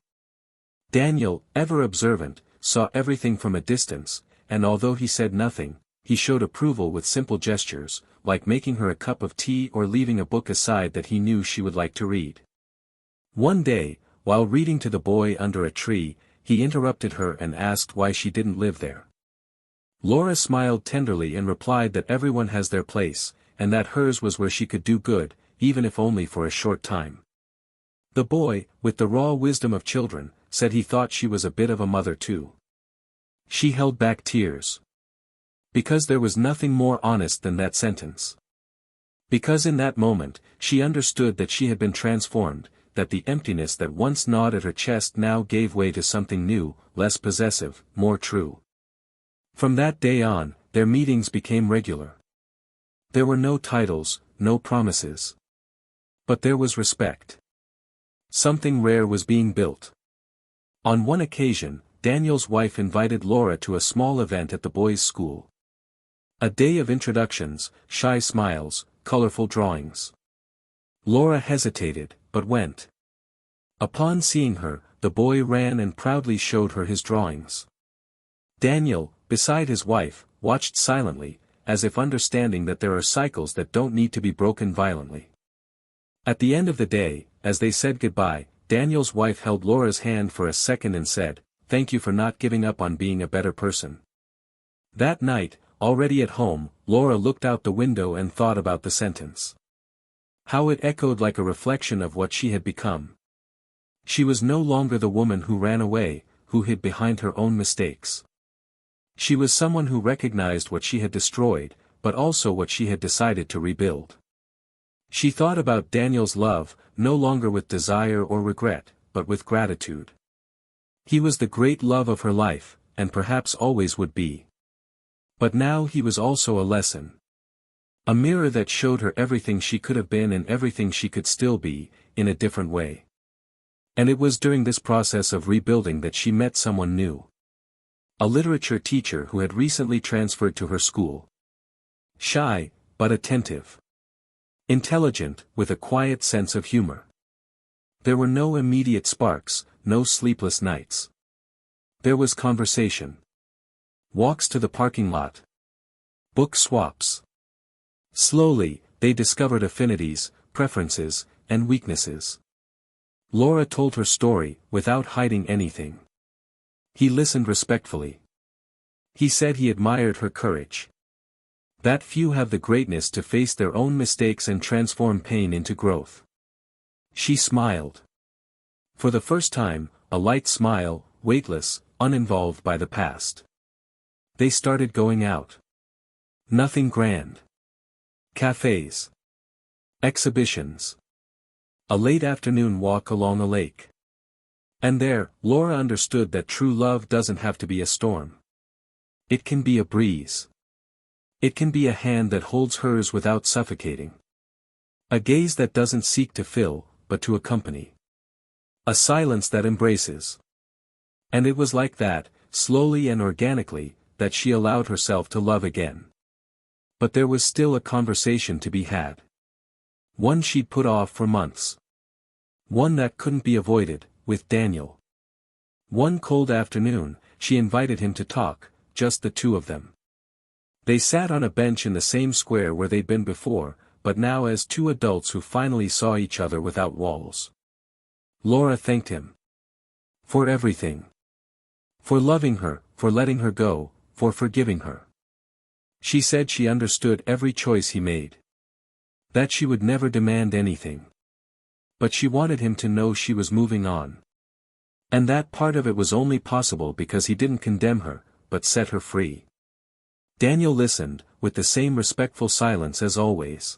Daniel, ever observant, saw everything from a distance, and although he said nothing, he showed approval with simple gestures, like making her a cup of tea or leaving a book aside that he knew she would like to read. One day, while reading to the boy under a tree, he interrupted her and asked why she didn't live there. Laura smiled tenderly and replied that everyone has their place, and that hers was where she could do good, even if only for a short time. The boy, with the raw wisdom of children, said he thought she was a bit of a mother too. She held back tears. Because there was nothing more honest than that sentence. Because in that moment, she understood that she had been transformed, that the emptiness that once gnawed at her chest now gave way to something new, less possessive, more true. From that day on, their meetings became regular. There were no titles, no promises. But there was respect. Something rare was being built. On one occasion, Daniel's wife invited Laura to a small event at the boys' school. A day of introductions, shy smiles, colorful drawings. Laura hesitated, but went. Upon seeing her, the boy ran and proudly showed her his drawings. Daniel, beside his wife, watched silently, as if understanding that there are cycles that don't need to be broken violently. At the end of the day, as they said goodbye, Daniel's wife held Laura's hand for a second and said, "Thank you for not giving up on being a better person." That night, already at home, Laura looked out the window and thought about the sentence. How it echoed like a reflection of what she had become. She was no longer the woman who ran away, who hid behind her own mistakes. She was someone who recognized what she had destroyed, but also what she had decided to rebuild. She thought about Daniel's love, no longer with desire or regret, but with gratitude. He was the great love of her life, and perhaps always would be. But now he was also a lesson. A mirror that showed her everything she could have been and everything she could still be, in a different way. And it was during this process of rebuilding that she met someone new. A literature teacher who had recently transferred to her school. Shy, but attentive. Intelligent, with a quiet sense of humor. There were no immediate sparks, no sleepless nights. There was conversation. Walks to the parking lot. Book swaps. Slowly, they discovered affinities, preferences, and weaknesses. Laura told her story, without hiding anything. He listened respectfully. He said he admired her courage. That few have the greatness to face their own mistakes and transform pain into growth. She smiled. For the first time, a light smile, weightless, uninvolved by the past. They started going out. Nothing grand. Cafes. Exhibitions. A late afternoon walk along a lake. And there, Laura understood that true love doesn't have to be a storm. It can be a breeze. It can be a hand that holds hers without suffocating. A gaze that doesn't seek to fill, but to accompany. A silence that embraces. And it was like that, slowly and organically, that she allowed herself to love again. But there was still a conversation to be had. One she'd put off for months. One that couldn't be avoided, with Daniel. One cold afternoon, she invited him to talk, just the two of them. They sat on a bench in the same square where they'd been before, but now as two adults who finally saw each other without walls. Laura thanked him. For everything. For loving her, for letting her go, for forgiving her. She said she understood every choice he made. That she would never demand anything. But she wanted him to know she was moving on. And that part of it was only possible because he didn't condemn her, but set her free. Daniel listened, with the same respectful silence as always.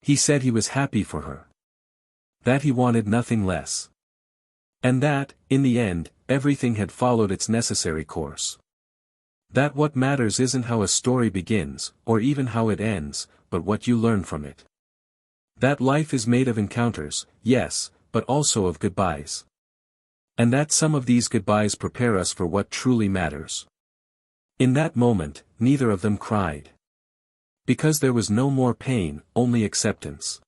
He said he was happy for her. That he wanted nothing less. And that, in the end, everything had followed its necessary course. That what matters isn't how a story begins, or even how it ends, but what you learn from it. That life is made of encounters, yes, but also of goodbyes. And that some of these goodbyes prepare us for what truly matters. In that moment, neither of them cried. Because there was no more pain, only acceptance.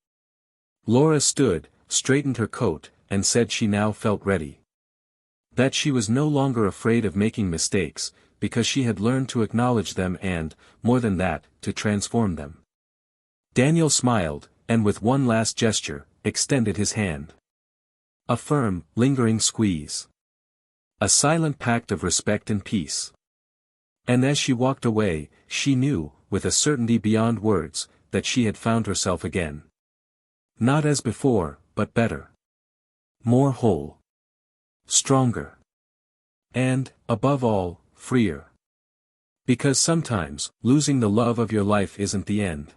Laura stood, straightened her coat, and said she now felt ready. That she was no longer afraid of making mistakes, because she had learned to acknowledge them and, more than that, to transform them. Daniel smiled, and with one last gesture, extended his hand. A firm, lingering squeeze. A silent pact of respect and peace. And as she walked away, she knew, with a certainty beyond words, that she had found herself again. Not as before, but better. More whole. Stronger. And, above all, freer. Because sometimes, losing the love of your life isn't the end.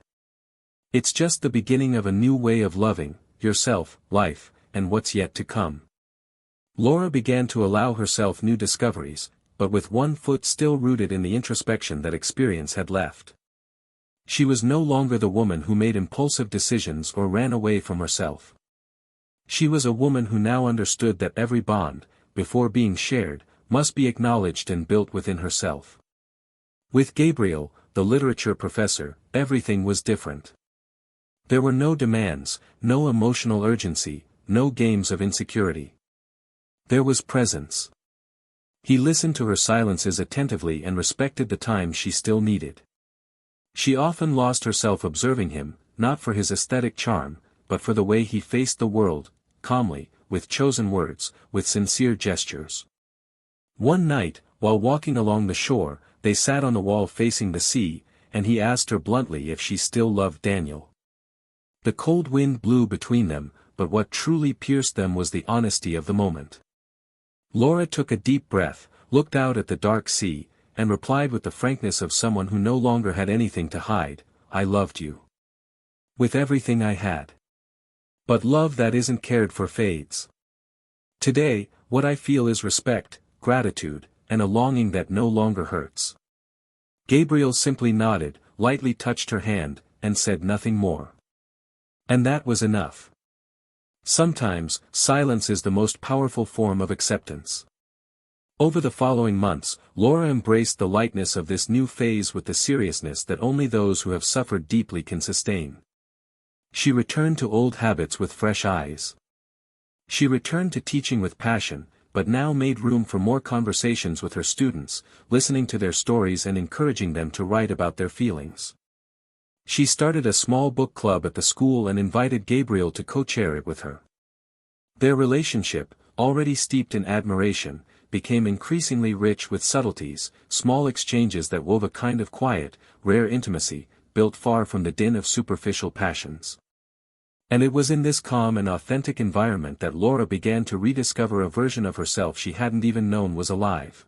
It's just the beginning of a new way of loving, yourself, life, and what's yet to come. Laura began to allow herself new discoveries, but with one foot still rooted in the introspection that experience had left. She was no longer the woman who made impulsive decisions or ran away from herself. She was a woman who now understood that every bond, before being shared, must be acknowledged and built within herself. With Gabriel, the literature professor, everything was different. There were no demands, no emotional urgency, no games of insecurity. There was presence. He listened to her silences attentively and respected the time she still needed. She often lost herself observing him, not for his aesthetic charm, but for the way he faced the world, calmly, with chosen words, with sincere gestures. One night, while walking along the shore, they sat on the wall facing the sea, and he asked her bluntly if she still loved Daniel. The cold wind blew between them, but what truly pierced them was the honesty of the moment. Laura took a deep breath, looked out at the dark sea, and replied with the frankness of someone who no longer had anything to hide, "I loved you. With everything I had. But love that isn't cared for fades. Today, what I feel is respect, gratitude, and a longing that no longer hurts." Gabriel simply nodded, lightly touched her hand, and said nothing more. And that was enough. Sometimes, silence is the most powerful form of acceptance. Over the following months, Laura embraced the lightness of this new phase with the seriousness that only those who have suffered deeply can sustain. She returned to old habits with fresh eyes. She returned to teaching with passion, but now made room for more conversations with her students, listening to their stories and encouraging them to write about their feelings. She started a small book club at the school and invited Gabriel to co-chair it with her. Their relationship, already steeped in admiration, became increasingly rich with subtleties, small exchanges that wove a kind of quiet, rare intimacy, built far from the din of superficial passions. And it was in this calm and authentic environment that Laura began to rediscover a version of herself she hadn't even known was alive.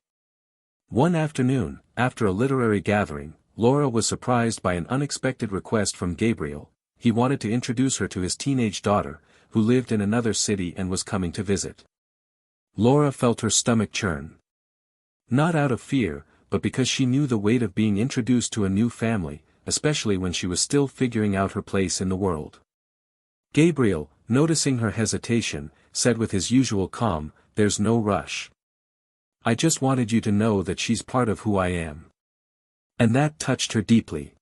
One afternoon, after a literary gathering, Laura was surprised by an unexpected request from Gabriel. He wanted to introduce her to his teenage daughter, who lived in another city and was coming to visit. Laura felt her stomach churn. Not out of fear, but because she knew the weight of being introduced to a new family, especially when she was still figuring out her place in the world. Gabriel, noticing her hesitation, said with his usual calm, "There's no rush. I just wanted you to know that she's part of who I am." And that touched her deeply.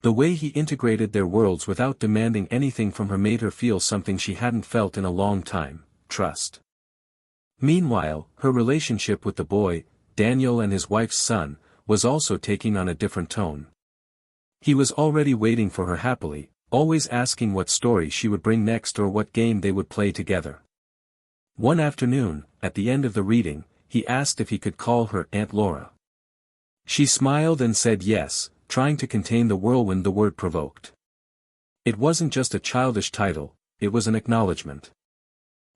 The way he integrated their worlds without demanding anything from her made her feel something she hadn't felt in a long time: trust. Meanwhile, her relationship with the boy, Daniel, and his wife's son, was also taking on a different tone. He was already waiting for her happily, always asking what story she would bring next or what game they would play together. One afternoon, at the end of the reading, he asked if he could call her Aunt Laura. She smiled and said yes, trying to contain the whirlwind the word provoked. It wasn't just a childish title, it was an acknowledgement.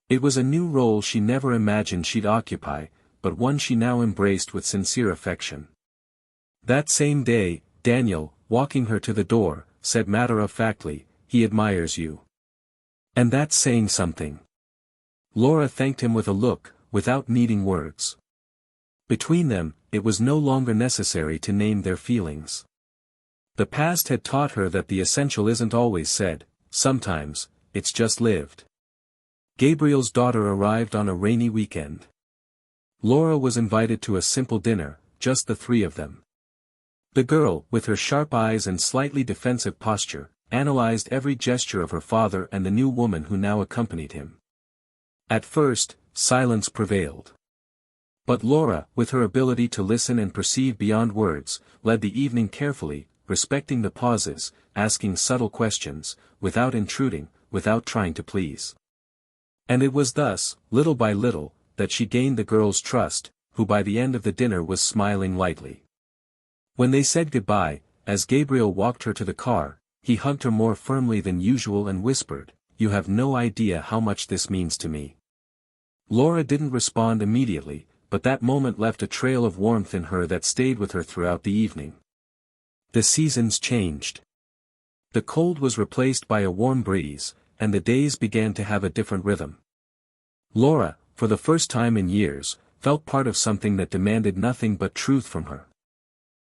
It was a new role she never imagined she'd occupy, but one she now embraced with sincere affection. That same day, Daniel, walking her to the door, said matter-of-factly, "He admires you. And that's saying something." Laura thanked him with a look, without needing words. Between them, it was no longer necessary to name their feelings. The past had taught her that the essential isn't always said, sometimes, it's just lived. Gabriel's daughter arrived on a rainy weekend. Laura was invited to a simple dinner, just the three of them. The girl, with her sharp eyes and slightly defensive posture, analyzed every gesture of her father and the new woman who now accompanied him. At first, silence prevailed. But Laura, with her ability to listen and perceive beyond words, led the evening carefully, respecting the pauses, asking subtle questions, without intruding, without trying to please. And it was thus, little by little, that she gained the girl's trust, who by the end of the dinner was smiling lightly. When they said goodbye, as Gabriel walked her to the car, he hugged her more firmly than usual and whispered, "You have no idea how much this means to me." Laura didn't respond immediately, but that moment left a trail of warmth in her that stayed with her throughout the evening. The seasons changed. The cold was replaced by a warm breeze, and the days began to have a different rhythm. Laura, for the first time in years, felt part of something that demanded nothing but truth from her.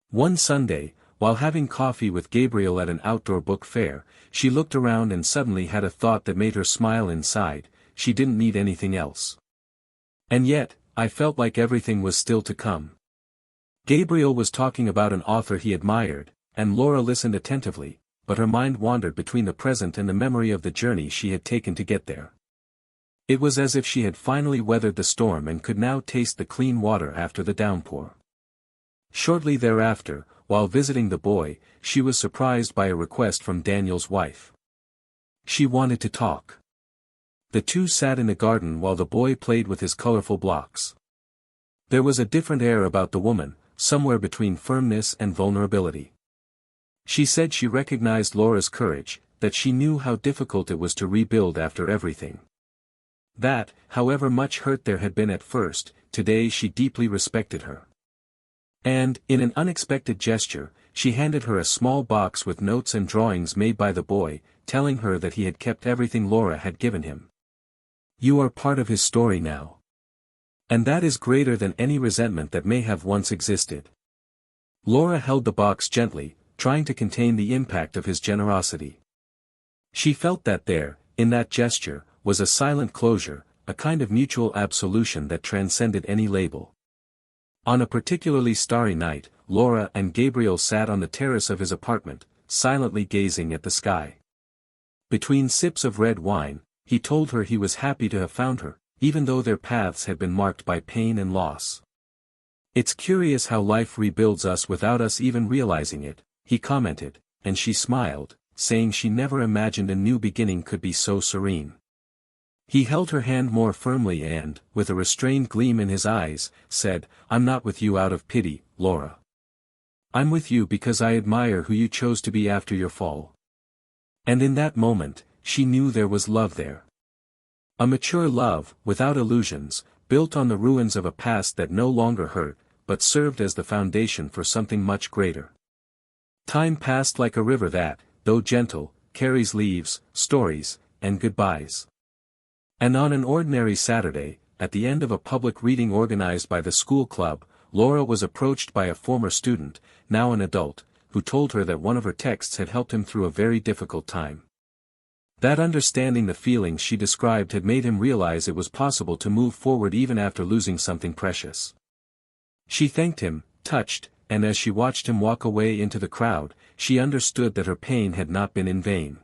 One Sunday, while having coffee with Gabriel at an outdoor book fair, she looked around and suddenly had a thought that made her smile inside. She didn't need anything else. And yet, I felt like everything was still to come. Gabriel was talking about an author he admired, and Laura listened attentively, but her mind wandered between the present and the memory of the journey she had taken to get there. It was as if she had finally weathered the storm and could now taste the clean water after the downpour. Shortly thereafter, while visiting the boy, she was surprised by a request from Daniel's wife. She wanted to talk. The two sat in the garden while the boy played with his colorful blocks. There was a different air about the woman, somewhere between firmness and vulnerability. She said she recognized Laura's courage, that she knew how difficult it was to rebuild after everything. That, however much hurt there had been at first, today she deeply respected her. And, in an unexpected gesture, she handed her a small box with notes and drawings made by the boy, telling her that he had kept everything Laura had given him. You are part of his story now. And that is greater than any resentment that may have once existed. Laura held the box gently, trying to contain the impact of his generosity. She felt that there, in that gesture, was a silent closure, a kind of mutual absolution that transcended any label. On a particularly starry night, Laura and Gabriel sat on the terrace of his apartment, silently gazing at the sky. Between sips of red wine, he told her he was happy to have found her, even though their paths had been marked by pain and loss. It's curious how life rebuilds us without us even realizing it, he commented, and she smiled, saying she never imagined a new beginning could be so serene. He held her hand more firmly and, with a restrained gleam in his eyes, said, I'm not with you out of pity, Laura. I'm with you because I admire who you chose to be after your fall. And in that moment, she knew there was love there. A mature love, without illusions, built on the ruins of a past that no longer hurt, but served as the foundation for something much greater. Time passed like a river that, though gentle, carries leaves, stories, and goodbyes. And on an ordinary Saturday, at the end of a public reading organized by the school club, Laura was approached by a former student, now an adult, who told her that one of her texts had helped him through a very difficult time. That understanding the feelings she described had made him realize it was possible to move forward even after losing something precious. She thanked him, touched, and as she watched him walk away into the crowd, she understood that her pain had not been in vain.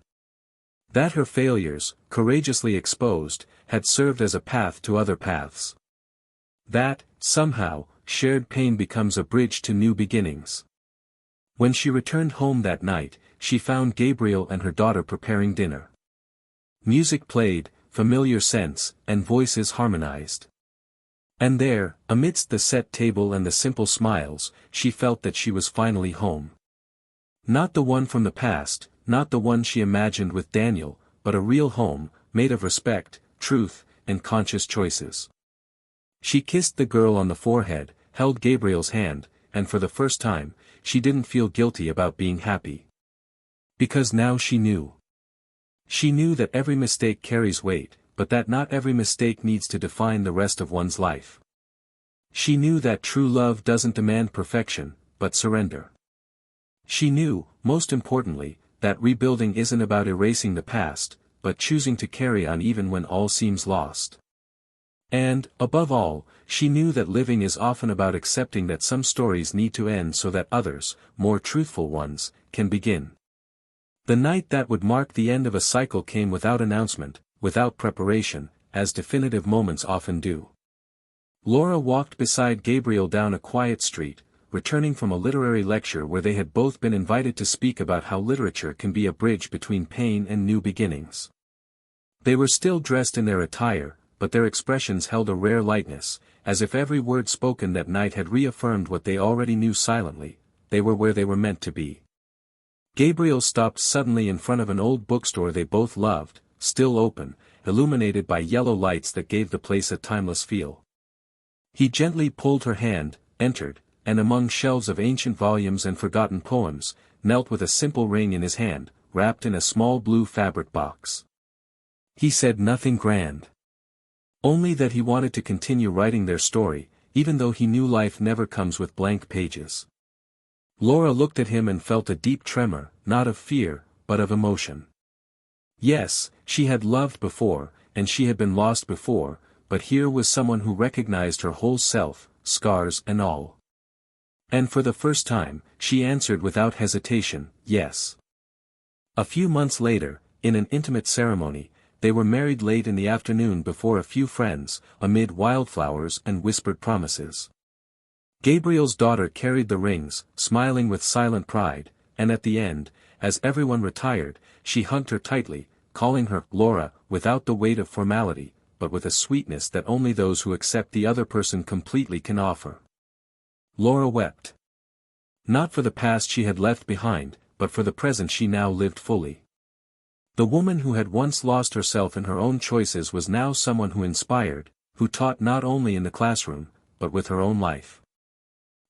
That her failures, courageously exposed, had served as a path to other paths. That, somehow, shared pain becomes a bridge to new beginnings. When she returned home that night, she found Gabriel and her daughter preparing dinner. Music played, familiar scents, and voices harmonized. And there, amidst the set table and the simple smiles, she felt that she was finally home. Not the one from the past, not the one she imagined with Daniel, but a real home, made of respect, truth, and conscious choices. She kissed the girl on the forehead, held Gabriel's hand, and for the first time, she didn't feel guilty about being happy. Because now she knew. She knew that every mistake carries weight, but that not every mistake needs to define the rest of one's life. She knew that true love doesn't demand perfection, but surrender. She knew, most importantly, that rebuilding isn't about erasing the past, but choosing to carry on even when all seems lost. And, above all, she knew that living is often about accepting that some stories need to end so that others, more truthful ones, can begin. The night that would mark the end of a cycle came without announcement, without preparation, as definitive moments often do. Laura walked beside Gabriel down a quiet street, returning from a literary lecture where they had both been invited to speak about how literature can be a bridge between pain and new beginnings. They were still dressed in their attire, but their expressions held a rare lightness, as if every word spoken that night had reaffirmed what they already knew silently: they were where they were meant to be. Gabriel stopped suddenly in front of an old bookstore they both loved, still open, illuminated by yellow lights that gave the place a timeless feel. He gently pulled her hand, entered, and among shelves of ancient volumes and forgotten poems, knelt with a simple ring in his hand, wrapped in a small blue fabric box. He said nothing grand. Only that he wanted to continue writing their story, even though he knew life never comes with blank pages. Laura looked at him and felt a deep tremor, not of fear, but of emotion. Yes, she had loved before, and she had been lost before, but here was someone who recognized her whole self, scars and all. And for the first time, she answered without hesitation, yes. A few months later, in an intimate ceremony, they were married late in the afternoon before a few friends, amid wildflowers and whispered promises. Gabriel's daughter carried the rings, smiling with silent pride, and at the end, as everyone retired, she hugged her tightly, calling her Laura without the weight of formality, but with a sweetness that only those who accept the other person completely can offer. Laura wept. Not for the past she had left behind, but for the present she now lived fully. The woman who had once lost herself in her own choices was now someone who inspired, who taught not only in the classroom, but with her own life.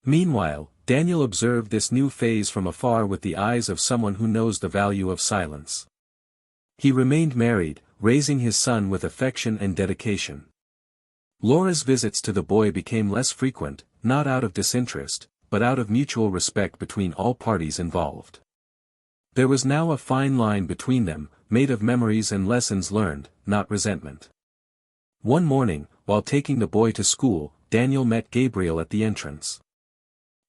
Meanwhile, Daniel observed this new phase from afar with the eyes of someone who knows the value of silence. He remained married, raising his son with affection and dedication. Laura's visits to the boy became less frequent, not out of disinterest, but out of mutual respect between all parties involved. There was now a fine line between them, made of memories and lessons learned, not resentment. One morning, while taking the boy to school, Daniel met Gabriel at the entrance.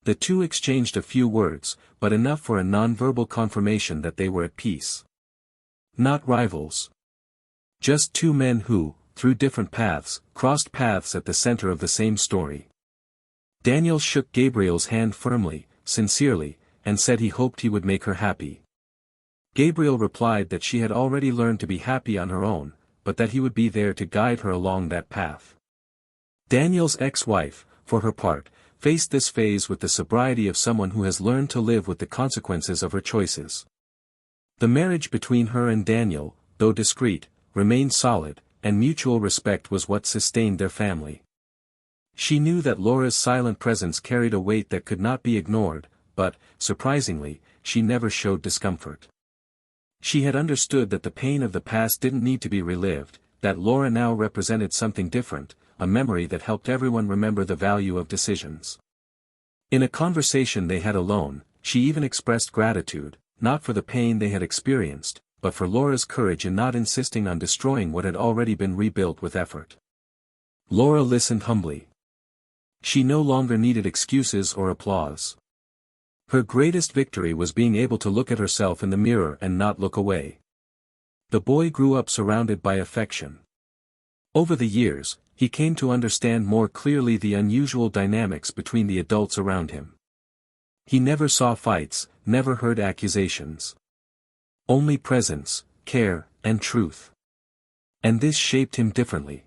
The two exchanged a few words, but enough for a non-verbal confirmation that they were at peace. Not rivals. Just two men who, through different paths, crossed paths at the center of the same story. Daniel shook Gabriel's hand firmly, sincerely, and said he hoped he would make her happy. Gabriel replied that she had already learned to be happy on her own, but that he would be there to guide her along that path. Daniel's ex-wife, for her part, faced this phase with the sobriety of someone who has learned to live with the consequences of her choices. The marriage between her and Daniel, though discreet, remained solid, and mutual respect was what sustained their family. She knew that Laura's silent presence carried a weight that could not be ignored, but, surprisingly, she never showed discomfort. She had understood that the pain of the past didn't need to be relived, that Laura now represented something different, a memory that helped everyone remember the value of decisions. In a conversation they had alone, she even expressed gratitude, not for the pain they had experienced, but for Laura's courage in not insisting on destroying what had already been rebuilt with effort. Laura listened humbly. She no longer needed excuses or applause. Her greatest victory was being able to look at herself in the mirror and not look away. The boy grew up surrounded by affection. Over the years, he came to understand more clearly the unusual dynamics between the adults around him. He never saw fights, never heard accusations. Only presence, care, and truth. And this shaped him differently.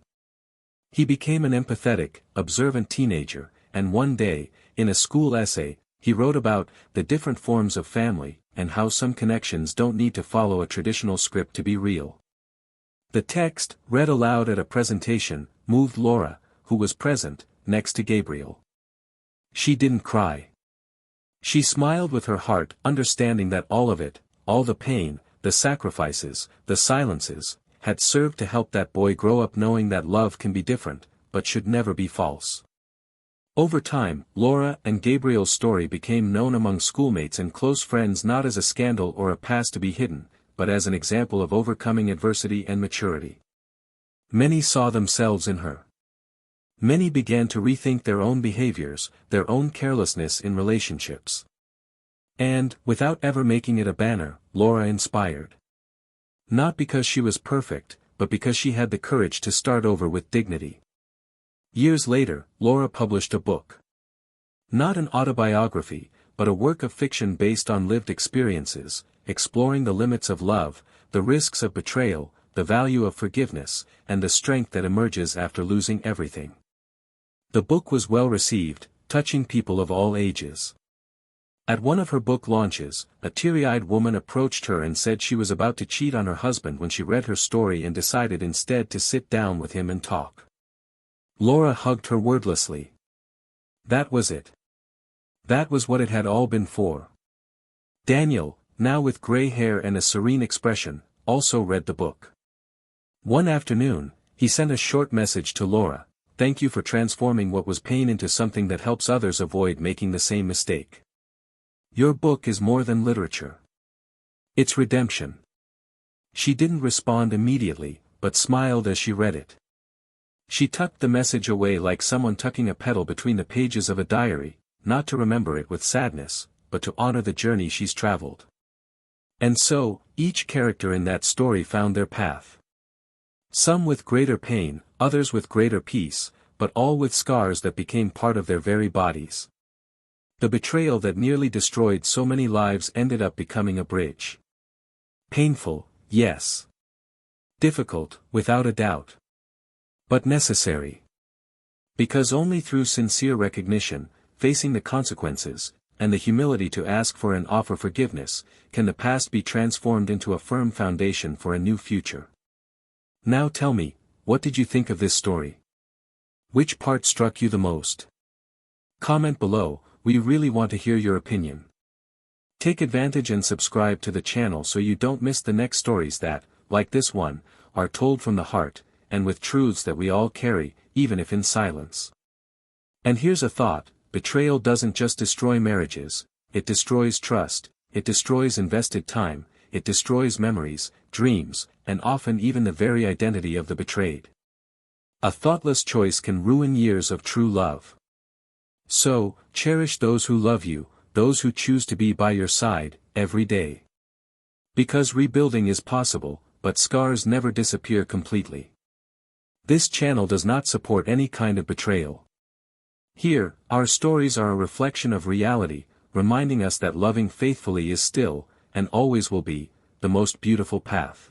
He became an empathetic, observant teenager, and one day, in a school essay, he wrote about the different forms of family, and how some connections don't need to follow a traditional script to be real. The text, read aloud at a presentation, moved Laura, who was present, next to Gabriel. She didn't cry. She smiled with her heart, understanding that all of it, all the pain, the sacrifices, the silences, had served to help that boy grow up knowing that love can be different, but should never be false. Over time, Laura and Gabriel's story became known among schoolmates and close friends not as a scandal or a past to be hidden, but as an example of overcoming adversity and maturity. Many saw themselves in her. Many began to rethink their own behaviors, their own carelessness in relationships. And, without ever making it a banner, Laura inspired. Not because she was perfect, but because she had the courage to start over with dignity. Years later, Laura published a book. Not an autobiography, but a work of fiction based on lived experiences, exploring the limits of love, the risks of betrayal, the value of forgiveness, and the strength that emerges after losing everything. The book was well received, touching people of all ages. At one of her book launches, a teary-eyed woman approached her and said she was about to cheat on her husband when she read her story and decided instead to sit down with him and talk. Laura hugged her wordlessly. That was it. That was what it had all been for. Daniel, now with gray hair and a serene expression, also read the book. One afternoon, he sent a short message to Laura: "Thank you for transforming what was pain into something that helps others avoid making the same mistake." Your book is more than literature. It's redemption. She didn't respond immediately, but smiled as she read it. She tucked the message away like someone tucking a petal between the pages of a diary, not to remember it with sadness, but to honor the journey she's traveled. And so, each character in that story found their path. Some with greater pain, others with greater peace, but all with scars that became part of their very bodies. The betrayal that nearly destroyed so many lives ended up becoming a bridge. Painful, yes. Difficult, without a doubt. But necessary. Because only through sincere recognition, facing the consequences, and the humility to ask for and offer forgiveness, can the past be transformed into a firm foundation for a new future. Now tell me, what did you think of this story? Which part struck you the most? Comment below, we really want to hear your opinion. Take advantage and subscribe to the channel so you don't miss the next stories that, like this one, are told from the heart, and with truths that we all carry, even if in silence. And here's a thought, betrayal doesn't just destroy marriages, it destroys trust, it destroys invested time, it destroys memories, dreams, and often even the very identity of the betrayed. A thoughtless choice can ruin years of true love. So, cherish those who love you, those who choose to be by your side, every day. Because rebuilding is possible, but scars never disappear completely. This channel does not support any kind of betrayal. Here, our stories are a reflection of reality, reminding us that loving faithfully is still, and always will be, the most beautiful path.